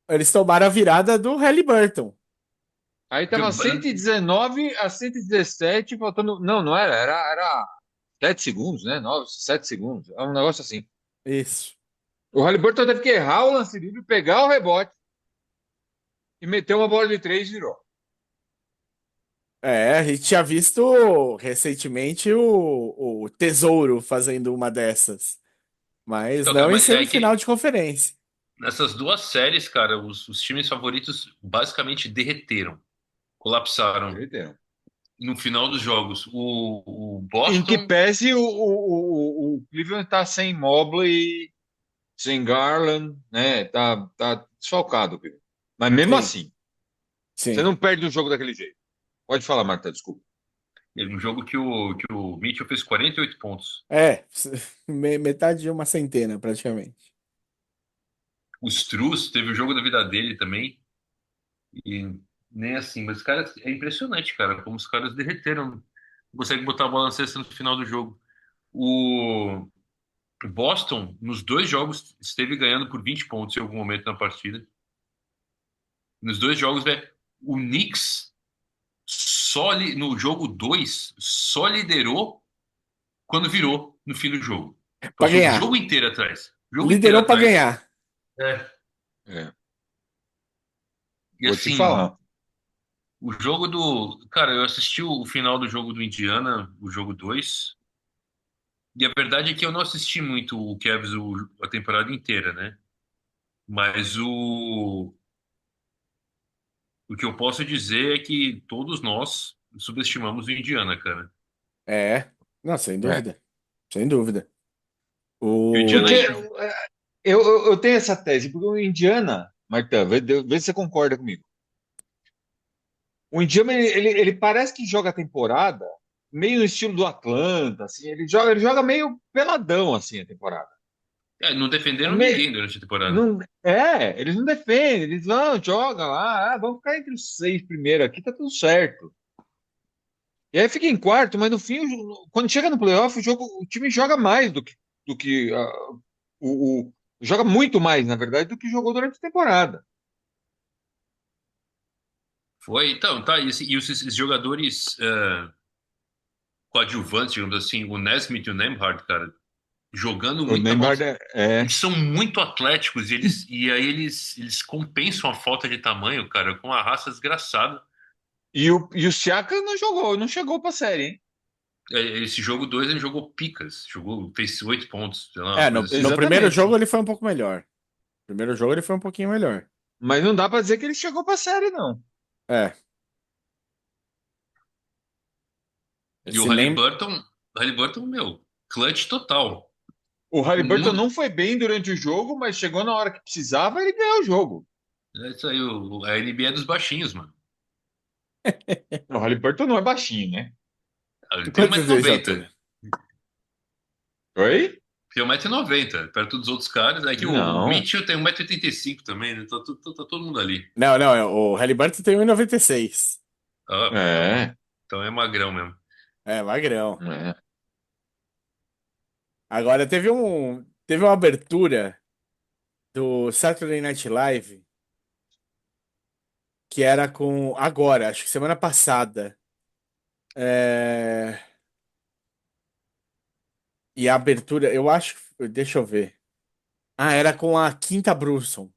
eles tomaram a virada do Halliburton. Aí tava 119 a 117, faltando. Não, não era. Era 7 segundos, né? 9, 7 segundos. É um negócio assim. Isso. O Halliburton teve que errar o lance livre, pegar o rebote e meter uma bola de três e virou. A gente tinha visto recentemente o Tesouro fazendo uma dessas, mas Então, cara, não em mas é semifinal que de conferência. nessas duas séries, cara, os times favoritos basicamente derreteram, colapsaram Entendeu? no final dos jogos. O Em que Boston, pese o Cleveland tá sem Mobley, sem Garland, né? Tá desfalcado, Cleveland. Mas mesmo Sim, assim, você sim. não perde um jogo daquele jeito. Pode falar, Marta, desculpa. um jogo que o Mitchell fez 48 pontos. É, metade de uma centena, praticamente. O Strus teve o jogo da vida dele também. E nem assim, mas, cara, é impressionante, cara, como os caras derreteram. Não conseguem botar a bola na cesta no final do jogo. O Boston, nos dois jogos, esteve ganhando por 20 pontos em algum momento na partida. Nos dois jogos, velho, o Knicks no jogo 2 só liderou quando virou no fim do jogo. Pra Passou o ganhar. jogo inteiro atrás. O jogo inteiro Liderou pra atrás. ganhar. É. É, E vou te assim, falar. o jogo do. Cara, eu assisti o final do jogo do Indiana, o jogo 2. E a verdade é que eu não assisti muito o Cavs a temporada inteira, né? Mas o que eu posso dizer é que todos nós subestimamos o Indiana, cara. É, não, sem É. dúvida. Sem dúvida. E o O... Indiana, Porque eu tenho essa tese, porque o Indiana, Marta, vê se você concorda comigo. O Indiana, ele parece que joga a temporada meio no estilo do Atlanta, assim, ele joga meio peladão, assim, a temporada. não É defenderam meio, ninguém durante a temporada. não, eles não defendem, eles vão, jogam lá, vamos ficar entre os seis primeiro aqui, tá tudo certo. E aí fica em quarto, mas no fim, quando chega no playoff, o time joga mais do que joga muito mais, na verdade, do que jogou durante a temporada. Foi, então, tá. E esses jogadores coadjuvantes, digamos assim, o Nesmith e o Nembhard, cara, jogando O muita bola. Neymar é. Eles são muito atléticos e aí eles compensam a falta de tamanho, cara, com uma raça desgraçada. E o Siaka não jogou, não chegou pra série, hein? Esse jogo 2 ele jogou picas, fez 8 pontos, sei lá, uma É, coisa no assim. primeiro Exatamente. jogo ele foi um pouco melhor. No primeiro jogo ele foi um pouquinho melhor. Mas não dá pra dizer que ele chegou pra série, não. É, E o esse nem. Halliburton, meu, clutch total. O Haliburton Mu- não foi bem durante o jogo, mas chegou na hora que precisava, ele ganhou o jogo. É isso aí, a NBA é dos baixinhos, mano. O Haliburton não é baixinho, né? Ele tem um Quantos metro e vezes de noventa. altura? Oi? Tem 1,90 m, perto dos outros caras. É que o Não. Mitchell tem 1,85 m também, né? Tá todo mundo ali. Não, não, o Halliburton tem 1,96. Ah, É. então é magrão mesmo. É, magrão. É. Agora teve uma abertura do Saturday Night Live que era com agora, acho que semana passada. É, e a abertura, eu acho, deixa eu ver. Ah, era com a Quinta Brunson.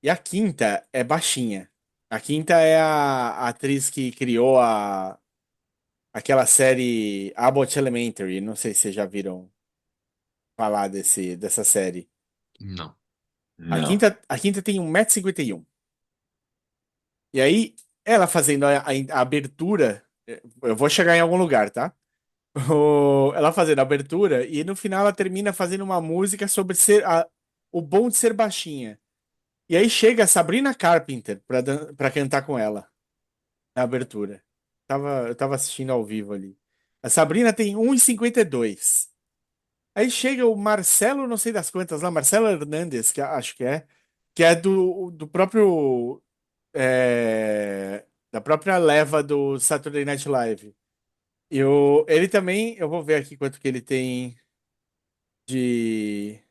E a Quinta é baixinha. A Quinta é a atriz que criou aquela série Abbott Elementary. Não sei se vocês já viram falar dessa série. Não. Não. A Quinta tem 1,51 m. E aí, ela fazendo a abertura, eu vou chegar em algum lugar, tá? Ela fazendo a abertura e no final ela termina fazendo uma música sobre o bom de ser baixinha. E aí chega a Sabrina Carpenter pra cantar com ela na abertura. Eu tava assistindo ao vivo ali. A Sabrina tem 1,52. Aí chega o Marcelo, não sei das quantas lá, Marcelo Hernandes, acho que é do próprio da própria leva do Saturday Night Live. Ele também, eu vou ver aqui quanto que ele tem de,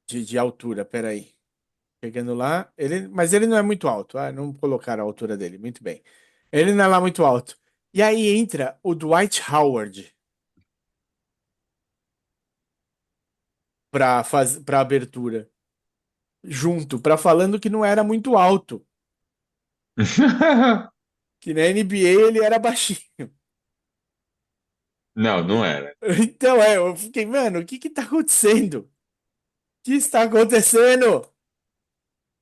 de altura, peraí. Chegando lá, mas ele não é muito alto, não colocaram a altura dele, muito bem. Ele não é lá muito alto. E aí entra o Dwight Howard para abertura, junto, para falando que não era muito alto, que na NBA ele era baixinho. Não, não era. Então, eu fiquei, mano, o que que tá acontecendo? O que está acontecendo?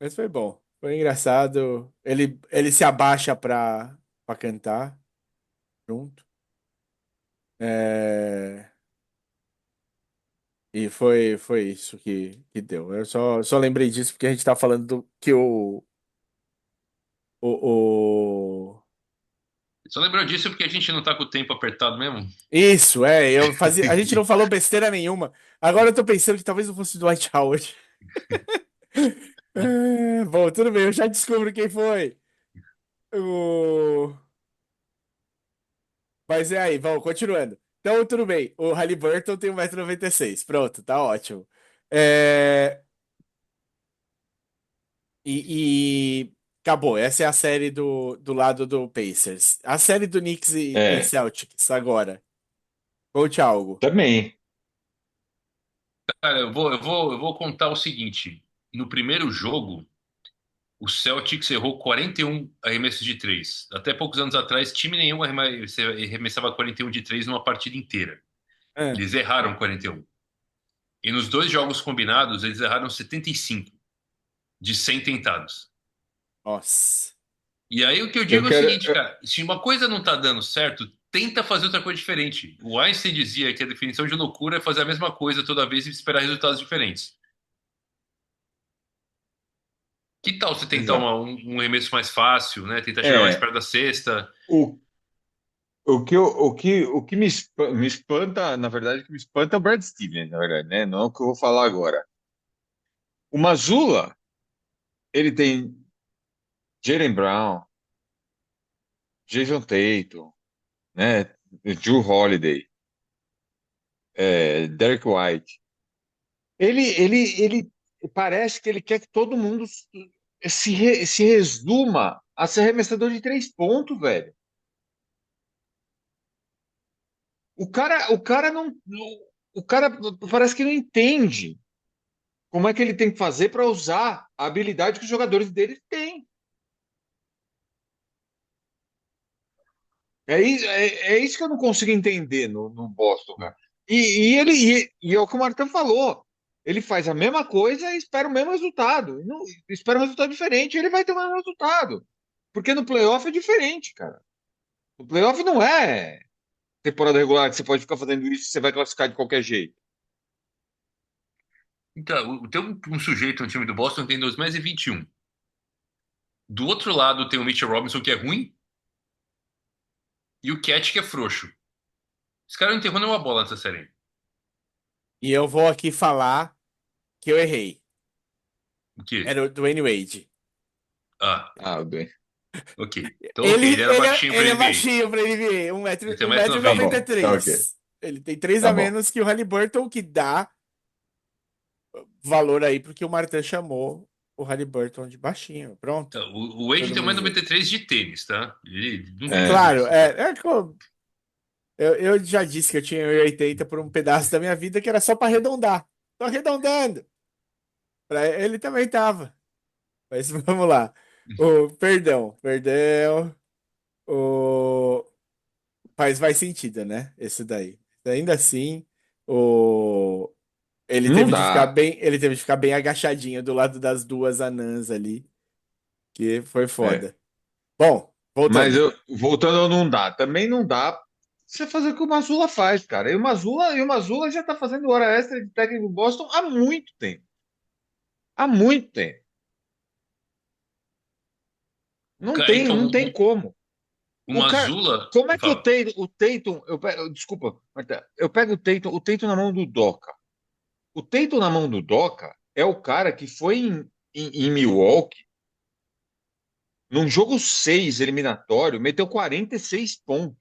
Mas foi bom, foi engraçado. Ele se abaixa pra cantar junto. É, e foi isso que deu. Eu só lembrei disso porque a gente tá falando que o... Só lembrou disso porque a gente não tá com o tempo apertado mesmo? Isso, a gente não falou besteira nenhuma. Agora eu tô pensando que talvez não fosse o Dwight Howard. Bom, tudo bem, eu já descubro quem foi. O... Mas é aí, vamos, continuando. Então, tudo bem. O Halliburton tem 1,96 m. Pronto, tá ótimo. É, e acabou. Essa é a série do lado do Pacers. A série do Knicks e É, Celtics agora. Conte algo. também. Cara, eu vou contar o seguinte. No primeiro jogo, O Celtics errou 41 arremessos de três. Até poucos anos atrás, time nenhum arremessava 41 de três numa partida inteira. É. Eles erraram 41. E nos dois jogos combinados, eles erraram 75 de 100 tentados. Nossa. E aí o que eu Eu digo é o quero. seguinte, cara, se uma coisa não tá dando certo, tenta fazer outra coisa diferente. O Einstein dizia que a definição de loucura é fazer a mesma coisa toda vez e esperar resultados diferentes. Que tal você tentar Exato. um arremesso mais fácil, né? Tentar chegar mais É, perto da cesta. o, o que me espanta, na verdade, o que me espanta é o Brad Stevens, na verdade, né? Não é o que eu vou falar agora. O Mazzulla, ele tem Jaylen Brown, Jason Tatum, né? Drew Holiday, Derek White. Ele parece que ele quer que todo mundo se resuma a ser arremessador de 3 pontos, velho. O cara não, o cara parece que não entende como é que ele tem que fazer para usar a habilidade que os jogadores dele têm. É isso que eu não consigo entender no Boston, cara. E é o que o Martin falou. Ele faz a mesma coisa e espera o mesmo resultado. E não, espera um resultado diferente, ele vai ter o mesmo resultado. Porque no playoff é diferente, cara. No playoff não é temporada regular que você pode ficar fazendo isso e você vai classificar de qualquer jeito. Então, tem um sujeito no time do Boston que tem 2,21 m. Do outro lado tem o Mitchell Robinson, que é ruim, e o Cat, que é frouxo. Esse cara não enterrou nenhuma bola nessa série. E eu vou aqui falar que eu errei. O quê? Era o Dwayne Wade. Ah, Ah, bem. ok. Então, ok, Ele, ele era ele, é, baixinho pra ele é NBA. baixinho pra NBA, Ele tem um mais de metro e 90. noventa e Tá ok. três. Ele tem 3 Tá a bom. menos que o Haliburton, que dá valor aí porque o Martin chamou o Haliburton de baixinho. Pronto. O Wade Todo tem mundo mais viu. 93 de tênis, tá? Ele não tem É. Claro, diferença. eu já disse que eu tinha 1,80 por um pedaço da minha vida que era só para arredondar. Tô arredondando. Ele também tava. Mas vamos lá. Perdão. O, faz sentido, né? Esse daí. Ainda assim, o, Não dá. ele teve de ficar bem agachadinho do lado das duas anãs ali, que foi É. foda. Bom, Mas voltando. voltando ao não dá. Também não dá você fazer o que o Mazzulla faz, cara. E o Mazzulla já tá fazendo hora extra de técnico do Boston há muito tempo. Há muito tempo. Não tem Então, como. o O cara, Mazzulla. como é que Fala. O Tatum, desculpa, Marta, eu pego o Tatum na mão do Doca. O Tatum na mão do Doca é o cara que foi em Milwaukee, num jogo 6 eliminatório, meteu 46 pontos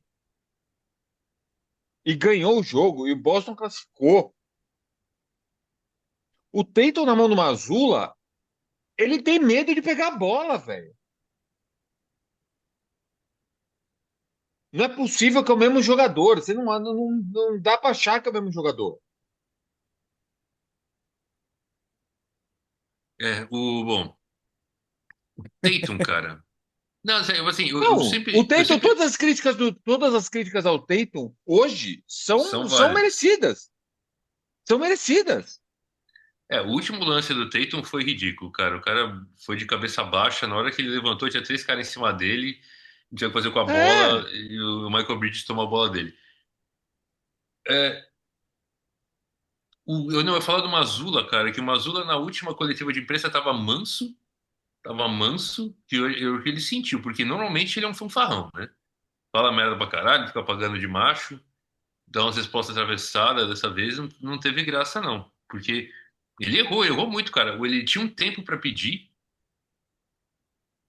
e ganhou o jogo, e o Boston classificou. O Tatum na mão do Mazzulla, ele tem medo de pegar a bola, velho. Não é possível que é o mesmo jogador. Você não dá pra achar que é o mesmo jogador. Bom, Tatum, cara. Não, assim, eu Não, o sempre, eu Tatum, sempre. todas as críticas ao Tatum hoje São são válidas. merecidas. São merecidas. O último lance do Tatum foi ridículo, cara. O cara foi de cabeça baixa. Na hora que ele levantou, tinha três caras em cima dele. Não tinha o que fazer com a É, bola. E o Michael Bridges tomou a bola dele. É, eu não, eu ia falar do Mazzulla, cara, que o Mazzulla na última coletiva de imprensa tava manso, que que ele sentiu, porque normalmente ele é um fanfarrão, né? Fala merda pra caralho, fica pagando de macho, dá umas respostas atravessadas, dessa vez não teve graça, não. Porque ele errou muito, cara. Ele tinha um tempo pra pedir,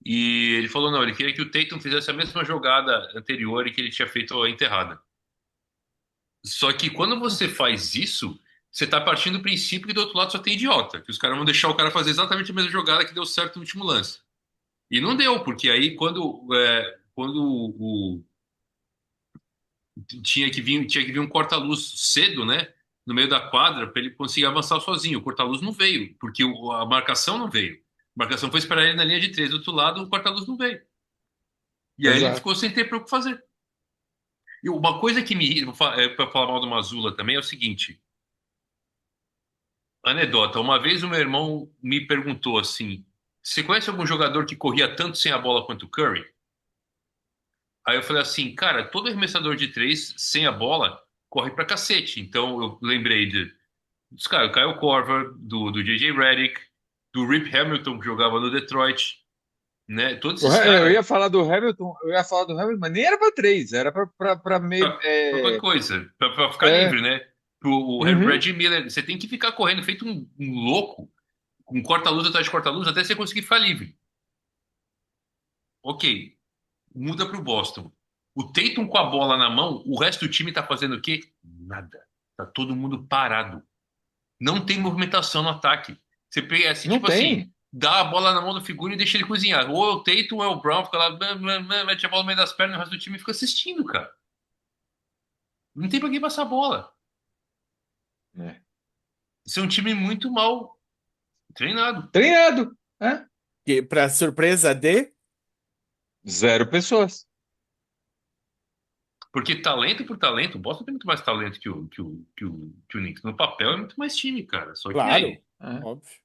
e ele falou, não, ele queria que o Tatum fizesse a mesma jogada anterior e que ele tinha feito a enterrada. Só que quando você faz isso, você tá partindo do princípio que do outro lado só tem idiota, que os caras vão deixar o cara fazer exatamente a mesma jogada que deu certo no último lance. E não deu, porque aí quando tinha que vir um corta-luz cedo, né, no meio da quadra, para ele conseguir avançar sozinho. O corta-luz não veio, porque a marcação não veio. marcação foi esperar ele na linha de três do outro lado, o corta-luz não veio. E aí ele Exato. ficou sem ter para o que fazer. E uma coisa que me irrita, para falar mal do Mazula também, é o seguinte: anedota. Uma vez o meu irmão me perguntou assim: você conhece algum jogador que corria tanto sem a bola quanto o Curry? Aí eu falei assim, cara, todo arremessador de três sem a bola corre pra cacete. Então eu lembrei dos caras, o Kyle Korver, do J.J. Redick, do Rip Hamilton, que jogava no Detroit, né? Todos esses Eu caras, ia falar do Hamilton, mas nem era para três, era para meio. pra qualquer coisa, pra ficar livre, né? O Uhum. Reggie Miller, você tem que ficar correndo feito um louco, com corta-luz atrás de corta-luz, até você conseguir ficar livre. Ok, muda pro Boston. O Tatum com a bola na mão, o resto do time tá fazendo o quê? Nada. Tá todo mundo parado. Não tem movimentação no ataque. Você pega assim, Não tipo assim, tem. dá a bola na mão do figura e deixa ele cozinhar. Ou é o Tatum ou é o Brown, fica lá, mete a bola no meio das pernas e o resto do time fica assistindo, cara. Não tem pra quem passar a bola. É. Isso é um time muito mal treinado. Treinado, né? Que, pra surpresa de. Zero pessoas. Porque talento por talento, o Boston tem muito mais talento que o Knicks. No papel é muito mais time, cara. Só que Claro, aí, É. óbvio.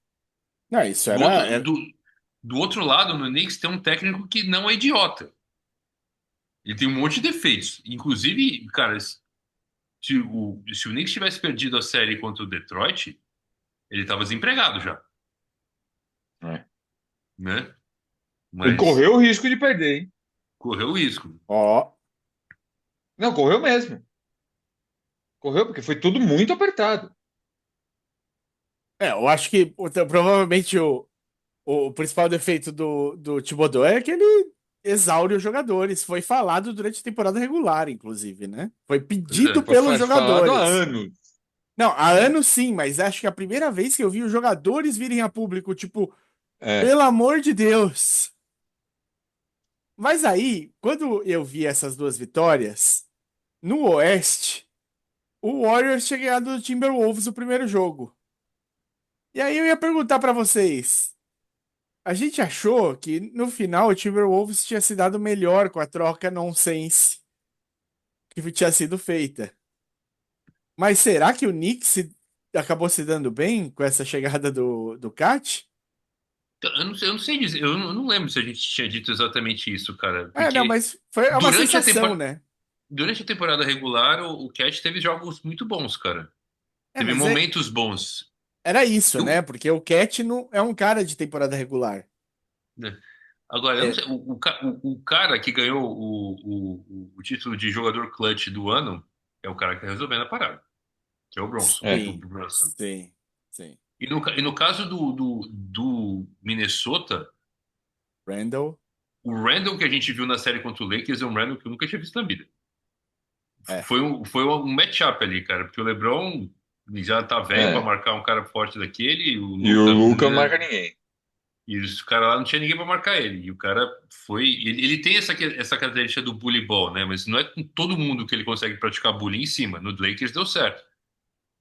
Não, isso do outro, era. do, do outro lado, no Knicks tem um técnico que não é idiota. Ele tem um monte de defeitos. Inclusive, cara, se o Knicks tivesse perdido a série contra o Detroit, ele estava desempregado já, É. né? E Mas correu o risco de perder, hein? correu o risco. Ó. Não, correu mesmo. Correu porque foi tudo muito apertado. É, eu acho que provavelmente o principal defeito do Thibodeau é que ele exaure os jogadores. Foi falado durante a temporada regular, inclusive, né? Foi Pois pedido é. pelos Falado há jogadores. anos. Não, há É. anos sim, mas acho que é a primeira vez que eu vi os jogadores virem a público, tipo, É. pelo amor de Deus. Mas aí, quando eu vi essas duas vitórias, no Oeste, o Warriors tinha ganhado do Timberwolves o primeiro jogo. E aí eu ia perguntar pra vocês. A gente achou que no final o Timberwolves tinha se dado melhor com a troca nonsense que tinha sido feita. Mas será que o Knicks acabou se dando bem com essa chegada do Cat? Eu não sei dizer, eu não lembro se a gente tinha dito exatamente isso, cara. É, não, Porque mas foi uma durante a, sensação, tempor... né? durante a temporada regular, o Cat teve jogos muito bons, cara. É, Teve mas momentos bons. era isso, né? Eu, Porque o Cat não é um cara de temporada regular. né? Agora, eu não É, sei, o cara que ganhou o título de jogador clutch do ano é o cara que tá resolvendo a parada, que é o Bronson, o É. sim, Brunson. sim, sim. E no caso do Minnesota, Randall, o Randall que a gente viu na série contra o Lakers é um Randall que eu nunca tinha visto na vida. é. Foi um matchup ali, cara, porque o LeBron já tá velho para É. marcar um cara forte daquele, e o E o Luka, Luca não né, marca ninguém. e os caras lá não tinha ninguém para marcar ele. E o cara foi. Ele tem essa característica do bully ball, né? Mas não é com todo mundo que ele consegue praticar bullying em cima. No Lakers deu certo.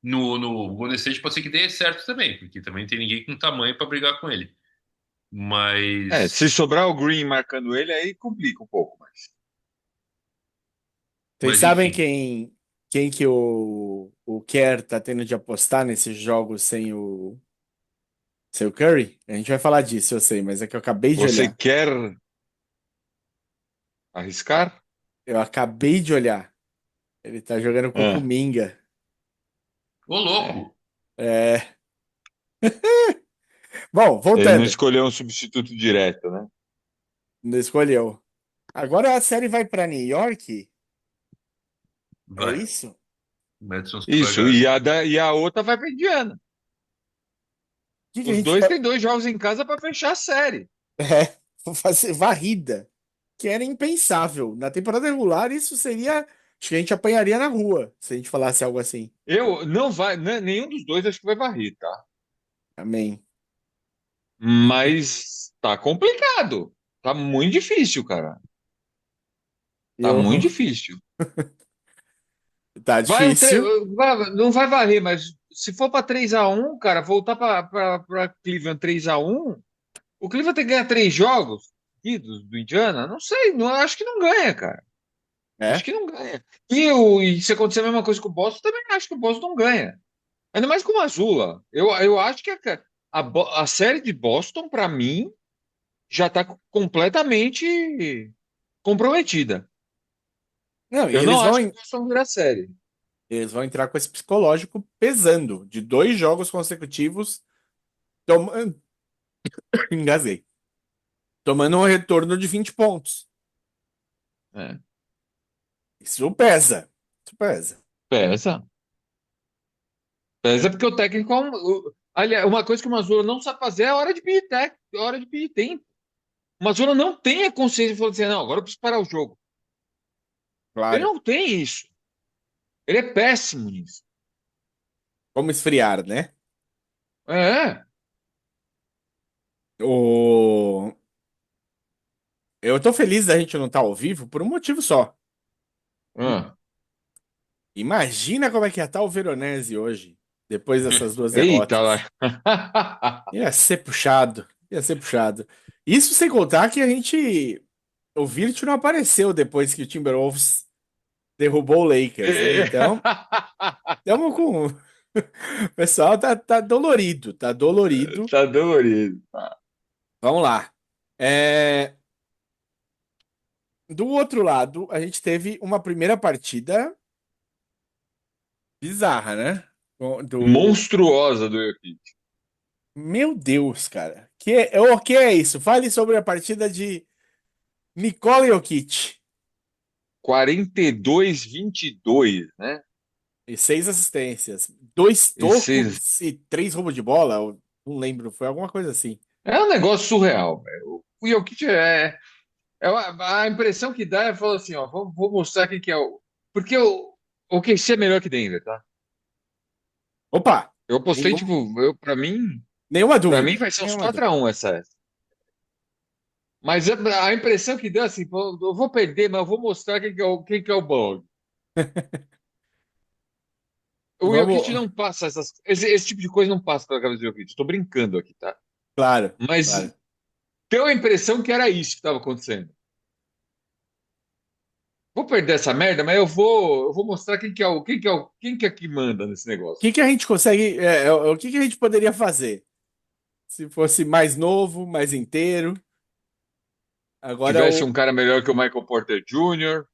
No Golden State pode ser que dê certo também, porque também não tem ninguém com tamanho para brigar com ele. É, se Mas, sobrar o Green marcando ele, aí complica um pouco, mas. Vocês mas sabem enfim. quem que o Kerr tá tendo de apostar nesses jogos sem o Curry? A gente vai falar disso, eu sei, mas é que eu acabei de Você olhar. quer arriscar? Eu acabei de olhar. Ele tá jogando com o Ah, Kuminga. Ô, é. louco! É. Bom, Ele não voltando. escolheu um substituto direto, né? Não escolheu. Agora a série vai pra New York? É Vai. isso? Madison Square Isso, e Garden. a outra vai para Indiana. O que que a Os gente dois pode. têm dois jogos em casa para fechar a série. É, vou fazer varrida. Que era impensável. Na temporada regular, isso seria. Acho que a gente apanharia na rua se a gente falasse algo assim. Eu não vai, nenhum dos dois acho que vai varrer, tá? Amém. Mas tá complicado. Tá muito difícil, cara. Tá Eu... muito difícil. Tá Vai, difícil. não vai varrer, mas se for para 3-1, cara, voltar para Cleveland 3-1, O Cleveland tem que ganhar 3 jogos seguidos do Indiana? Não sei, não, acho que não ganha, cara. Acho É? que não ganha. E se acontecer a mesma coisa com o Boston, também acho que o Boston não ganha. Ainda mais com o Mazzulla. Eu acho que a série de Boston, para mim, já está completamente comprometida. Não, e Eu não acho que o Boston vira a série. eles vão entrar com esse psicológico pesando, de 2 jogos consecutivos, tomando, engasguei, tomando um retorno de 20 pontos. É, Isso pesa. Isso pesa. pesa. Pesa porque o técnico. Aliás, uma coisa que o Mazzulla não sabe fazer é a hora de pedir, hora de pedir tempo. O Mazzulla não tem a consciência de falar assim, não, agora eu preciso parar o jogo. Ele Claro. não tem isso. Ele é péssimo nisso. Como esfriar, né? É. O... Eu tô feliz da gente não estar ao vivo por um motivo só. Ah. Imagina como é que ia estar o Veronese hoje, depois dessas duas Eita derrotas. lá. Ia ser puxado. Ia ser puxado. Isso sem contar que a gente. O Virt não apareceu depois que o Timberwolves derrubou o Lakers, né? Então, estamos com. O pessoal tá dolorido, tá dolorido. Tá dolorido. Vamos lá. Do outro lado, a gente teve uma primeira partida bizarra, né? Do. Monstruosa do Jokic. Meu Deus, cara. O que é isso? Fale sobre a partida de Nikola Jokic. 42-22, né? E 6 assistências. Dois Esses... tocos e 3 roubos de bola. Eu não lembro, foi alguma coisa assim. É um negócio surreal, velho. O Jokic a impressão que dá é falar assim, ó, vou mostrar quem que é o. Porque o OKC é melhor que Denver, tá? Opa! Eu apostei, Nenhuma, tipo, nenhuma pra mim dúvida. vai ser uns Nenhuma quatro dúvida. a um essa. Mas a impressão que dá assim, pô, eu vou perder, mas eu vou mostrar quem que é o bom. O Jokic Vamos. não passa esse tipo de coisa não passa pela cabeça do Jokic. Estou brincando aqui, tá? Claro, Mas claro. deu a impressão que era isso que estava acontecendo. Vou perder essa merda, mas eu vou mostrar quem que é que manda nesse O negócio. que que a gente consegue. O que que a gente poderia fazer? Se fosse mais novo, mais inteiro. Agora Tivesse o. um cara melhor que o Michael Porter Jr.,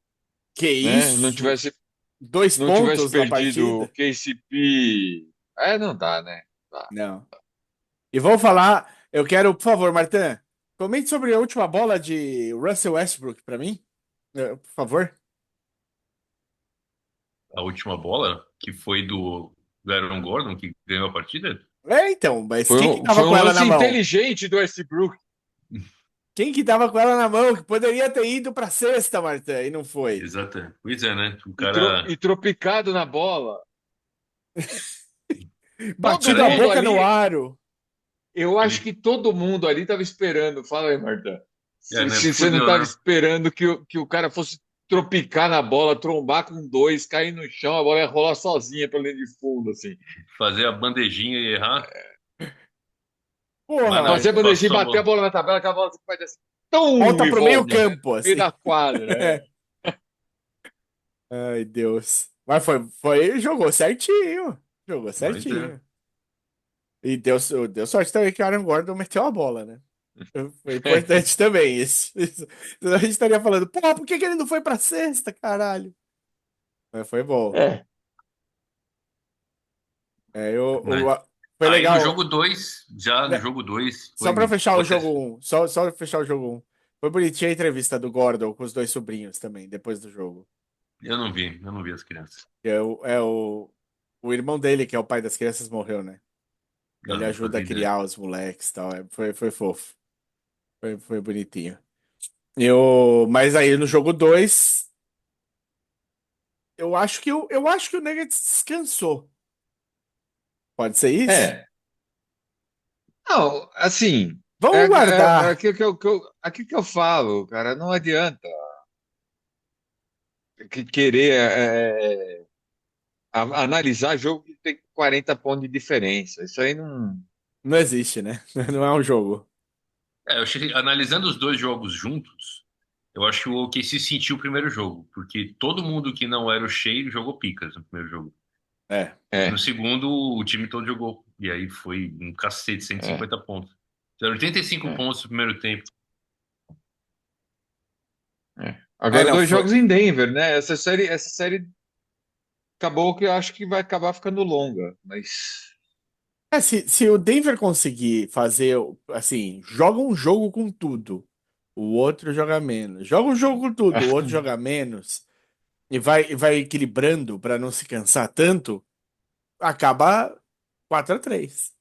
Que né? Não isso? tivesse, Dois não tivesse pontos na perdido o partida? KCP. É, não dá, né? Dá. Não. E vamos falar. Eu quero, por favor, Martin, comente sobre a última bola de Russell Westbrook para mim. Por favor. A última bola, que foi do Aaron Gordon, que ganhou a partida. Então, mas Foi quem que um, tava foi com um ela na lance mão? inteligente do Westbrook Quem que tava com ela na mão que poderia ter ido pra sexta, Martin, e não foi? Exato. Pois é, né? O e cara. tropicado na bola. O Todo Batido cara a mundo boca no ali, aro. eu acho ele. que todo mundo ali estava esperando. Fala aí, Marta. É, né? Se você não Fudeu, estava né? esperando que o cara fosse tropicar na bola, trombar com dois, cair no chão, a bola ia rolar sozinha pela linha de fundo, assim. Fazer a bandejinha e errar. Porra, Mas não, Fazer a Martin. bandejinha, passou a bater a bola. bola na tabela, que a bola faz assim, tum, Volta e pro meio volta, né? campo, No meio assim. da quadra. É. Ai, Deus. Mas jogou certinho. Jogou Pois é. certinho. E deu sorte também que o Aaron Gordon meteu a bola, né? Foi importante também isso. Senão a gente estaria falando, pô, por que que ele não foi pra sexta, caralho? Mas foi bom. É. Né? Foi Aí no legal, jogo 2 já no né? jogo 2 Só pra foi fechar o outra. jogo um, só fechar o jogo um. Foi bonitinha a entrevista do Gordon com os dois sobrinhos também, depois do jogo. Eu não vi as crianças. O irmão dele, que é o pai das crianças, morreu, né? Eu Ele não ajuda a fazia ideia. criar os moleques e tal. Foi fofo. Foi bonitinho. Mas aí no jogo 2 eu acho que o Nuggets descansou. Pode ser isso? É. Não, assim, Vamos guardar. aquilo que eu falo, cara, não adianta querer analisar jogo que tem 40 pontos de diferença. Isso aí não. Não existe, né? Não é um jogo. Eu achei, analisando os dois jogos juntos, eu acho que o OKC sentiu o primeiro jogo, porque todo mundo que não era o Shea jogou picas no primeiro jogo. É. E no É, segundo, o time todo jogou. E aí foi um cacete, cento e é, cinquenta pontos. Fizeram 85 é, pontos no primeiro tempo. é. É, Agora não, dois foi. jogos em Denver, né? Essa série acabou que eu acho que vai acabar ficando longa, mas Se o Denver conseguir fazer, assim, joga um jogo com tudo, o outro joga menos. Joga um jogo com tudo, o outro joga menos, e vai equilibrando para não se cansar tanto, acaba 4-3.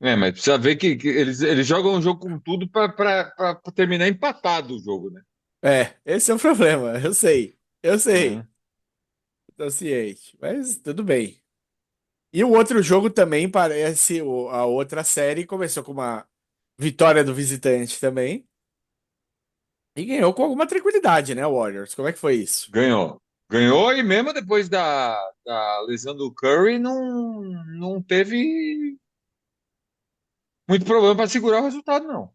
mas precisa ver que eles jogam um jogo com tudo para terminar empatado o jogo, né? É, esse é o problema, eu sei, É. tô ciente, mas tudo bem. E o outro jogo também parece, a outra série começou com uma vitória do visitante também, e ganhou com alguma tranquilidade, né, Warriors? Como é que foi isso? Ganhou. Ganhou e mesmo depois da lesão do Curry não teve muito problema para segurar o resultado, não.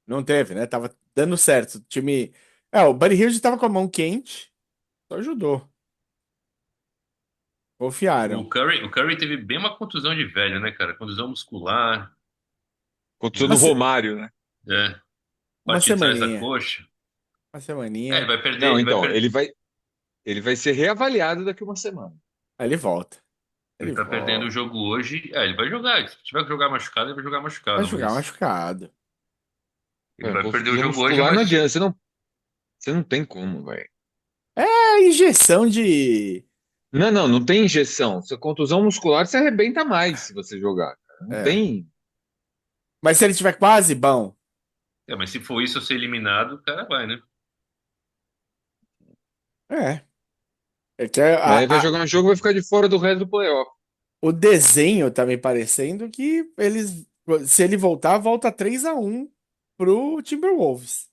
Não teve, né? Tava dando certo. O time. O Buddy Hield tava com a mão quente, só ajudou. Confiaram. O Curry teve bem uma contusão de velho, né, cara? Contusão muscular, Aconteceu Uma, do e, se- Romário, né? é, uma parte de trás da semaninha. coxa. Uma Ele semaninha. vai perder, Não, ele vai então, perder. ele vai ser reavaliado daqui a uma semana. Aí ele volta. Ele Ele tá perdendo o volta. jogo hoje. Ele vai jogar. Se tiver que jogar machucado, ele vai jogar Vai machucado, jogar mas machucado. ele É, vai perder o contusão jogo hoje, muscular não mas. adianta, você não tem como, velho. É injeção de. Não tem injeção. Se a contusão muscular, você arrebenta mais se você jogar, cara. Não É. tem. Mas se ele tiver quase bom. Mas se for isso, eu ser eliminado, o cara vai, né? É. É que Aí vai jogar um jogo e vai ficar de fora do resto do playoff. o desenho tá me parecendo que eles. Se ele voltar, volta 3-1 pro Timberwolves.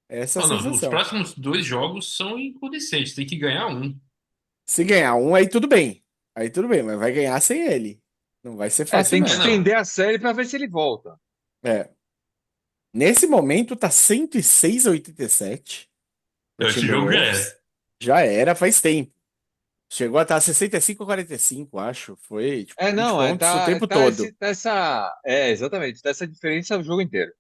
Essa é a Não, não, os sensação. próximos dois jogos são incandescentes, tem que ganhar um. Se ganhar um, aí tudo bem. Aí tudo bem, mas vai ganhar sem ele. Não vai ser É, fácil, tem que não. Não. estender a série para ver se ele volta. É. Nesse momento tá 106-87 pro Esse jogo já Timberwolves. é. Já era faz tempo. Chegou a estar 65-45, acho. Foi tipo É, 20 não, pontos o tempo tá, todo. tá essa. É, exatamente, tá essa diferença o jogo inteiro.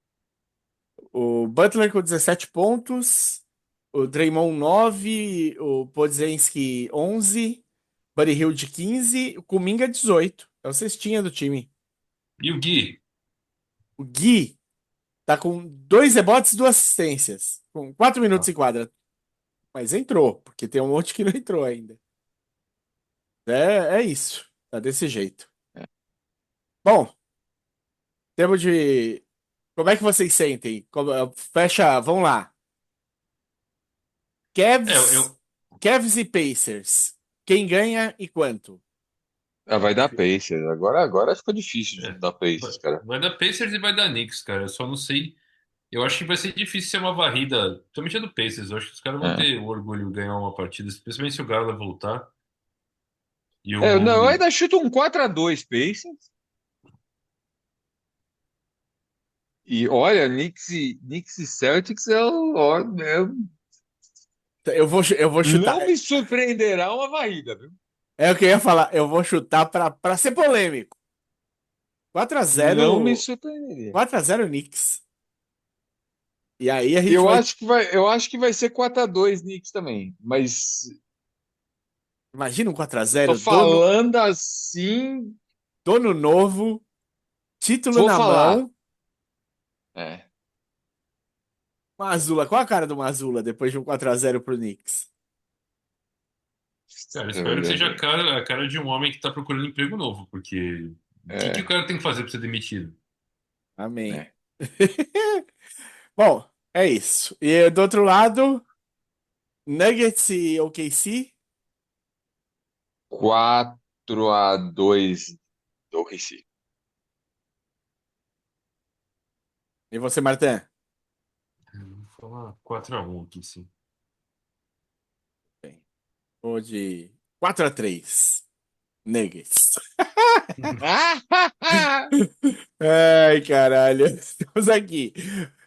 O Butler com 17 pontos, o Draymond 9, o Podziemski 11, Buddy Hield 15, o Kuminga 18. É o cestinha do time. E o Gui? O Gui tá com 2 rebotes e 2 assistências. Com 4 minutos em quadra. Mas entrou, porque tem um monte que não entrou ainda. É isso. Tá desse jeito. Bom, temos de. Como é que vocês sentem? Fecha, vamos lá. É, Cavs, Cavs e Pacers. Quem ganha e quanto? Ah, vai dar Pacers. Agora ficou difícil de é, dar vai Pacers, cara. vai dar Pacers e vai dar Knicks, cara. Eu só não sei. Eu acho que vai ser difícil ser uma varrida, principalmente a do Pacers. Eu acho que os caras vão É. ter o orgulho de ganhar uma partida, especialmente se o Garland voltar. E o É, não, eu Mobley. ainda chuto um 4-2 Pacers. E olha, Knicks e Celtics Eu vou chutar. não me surpreenderá uma varrida, viu? É o que eu ia falar. Eu vou chutar pra ser polêmico. 4 a Não me 0 surpreenderia. 4-0 Knicks. E aí a gente Eu vai. acho que vai ser 4-2 Knicks também, mas Imagina um 4 a eu tô 0 falando assim, dono novo, título vou na falar. mão. É. Mazula, qual a cara do Mazula depois de um 4-0 pro Knicks? Cara, É espero que seja verdade. a cara de um homem que tá procurando emprego novo, porque o que o É, cara tem que fazer pra ser demitido? Amém. é. Bom, é isso. E do outro lado, Nuggets e OKC. 4-2 do OKC. E você, Martin? Vou falar 4-1 aqui, sim. Bem, vou de 4-3 Nuggets. Ai, caralho. Estamos aqui.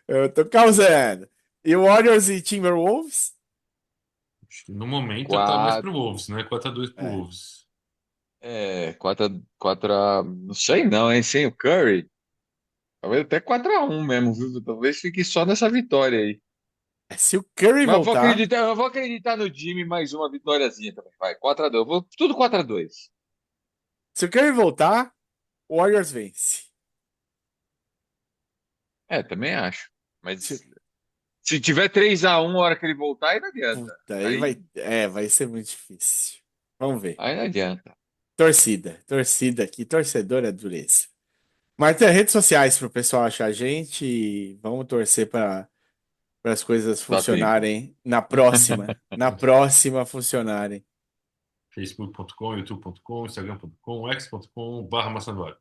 Eu tô causando. E Warriors e Timberwolves? Acho que no momento tá mais pro Quatro, Wolves, né? 4-2 pro É. Wolves. 4 não sei não, hein? Sem o Curry. Talvez até 4-1 mesmo, viu? Talvez fique só nessa vitória aí. Se o Curry Mas voltar, eu vou acreditar no Jimmy mais uma vitóriazinha também. Vai, 4-2. Eu vou tudo 4-2. se o Curry voltar, o Warriors vence. Também acho. Mas Se- se tiver 3-1 a hora que ele voltar, aí não adianta. Puta, aí Aí, vai ser muito difícil. Vamos ver. aí não adianta. Torcida aqui, torcedor é dureza. Mas tem redes sociais pro pessoal achar a gente e vamos torcer para as coisas Dá tempo. funcionarem na próxima funcionarem. Facebook.com, youtube.com, instagram.com, x.com/maçanduário.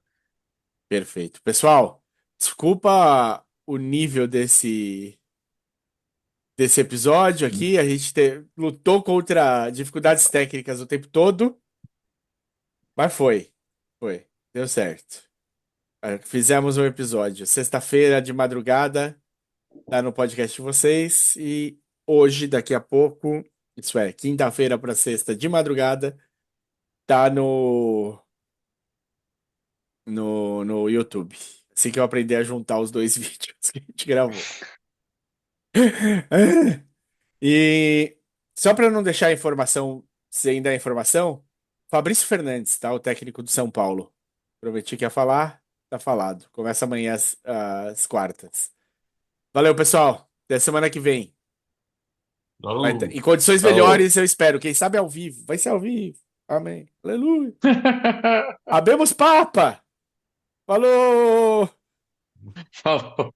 Perfeito. Pessoal, desculpa o nível desse episódio aqui. A gente lutou contra dificuldades técnicas o tempo todo, mas foi, deu certo. Fizemos um episódio. Sexta-feira de madrugada, tá no podcast de vocês. E hoje, daqui a pouco, isso é, quinta-feira para sexta de madrugada, tá no YouTube. Assim que eu aprender a juntar os dois vídeos que a gente gravou. E só para não deixar a informação sem dar informação, Fabrício Fernandes, tá? O técnico do São Paulo. Prometi que ia falar, tá falado. Começa amanhã às quartas. Valeu, pessoal. Até semana que vem. Falou! Em condições Falou. melhores, eu espero. Quem sabe ao vivo. Vai ser ao vivo. Amém. Aleluia. Abemos Papa. Falou! Falou.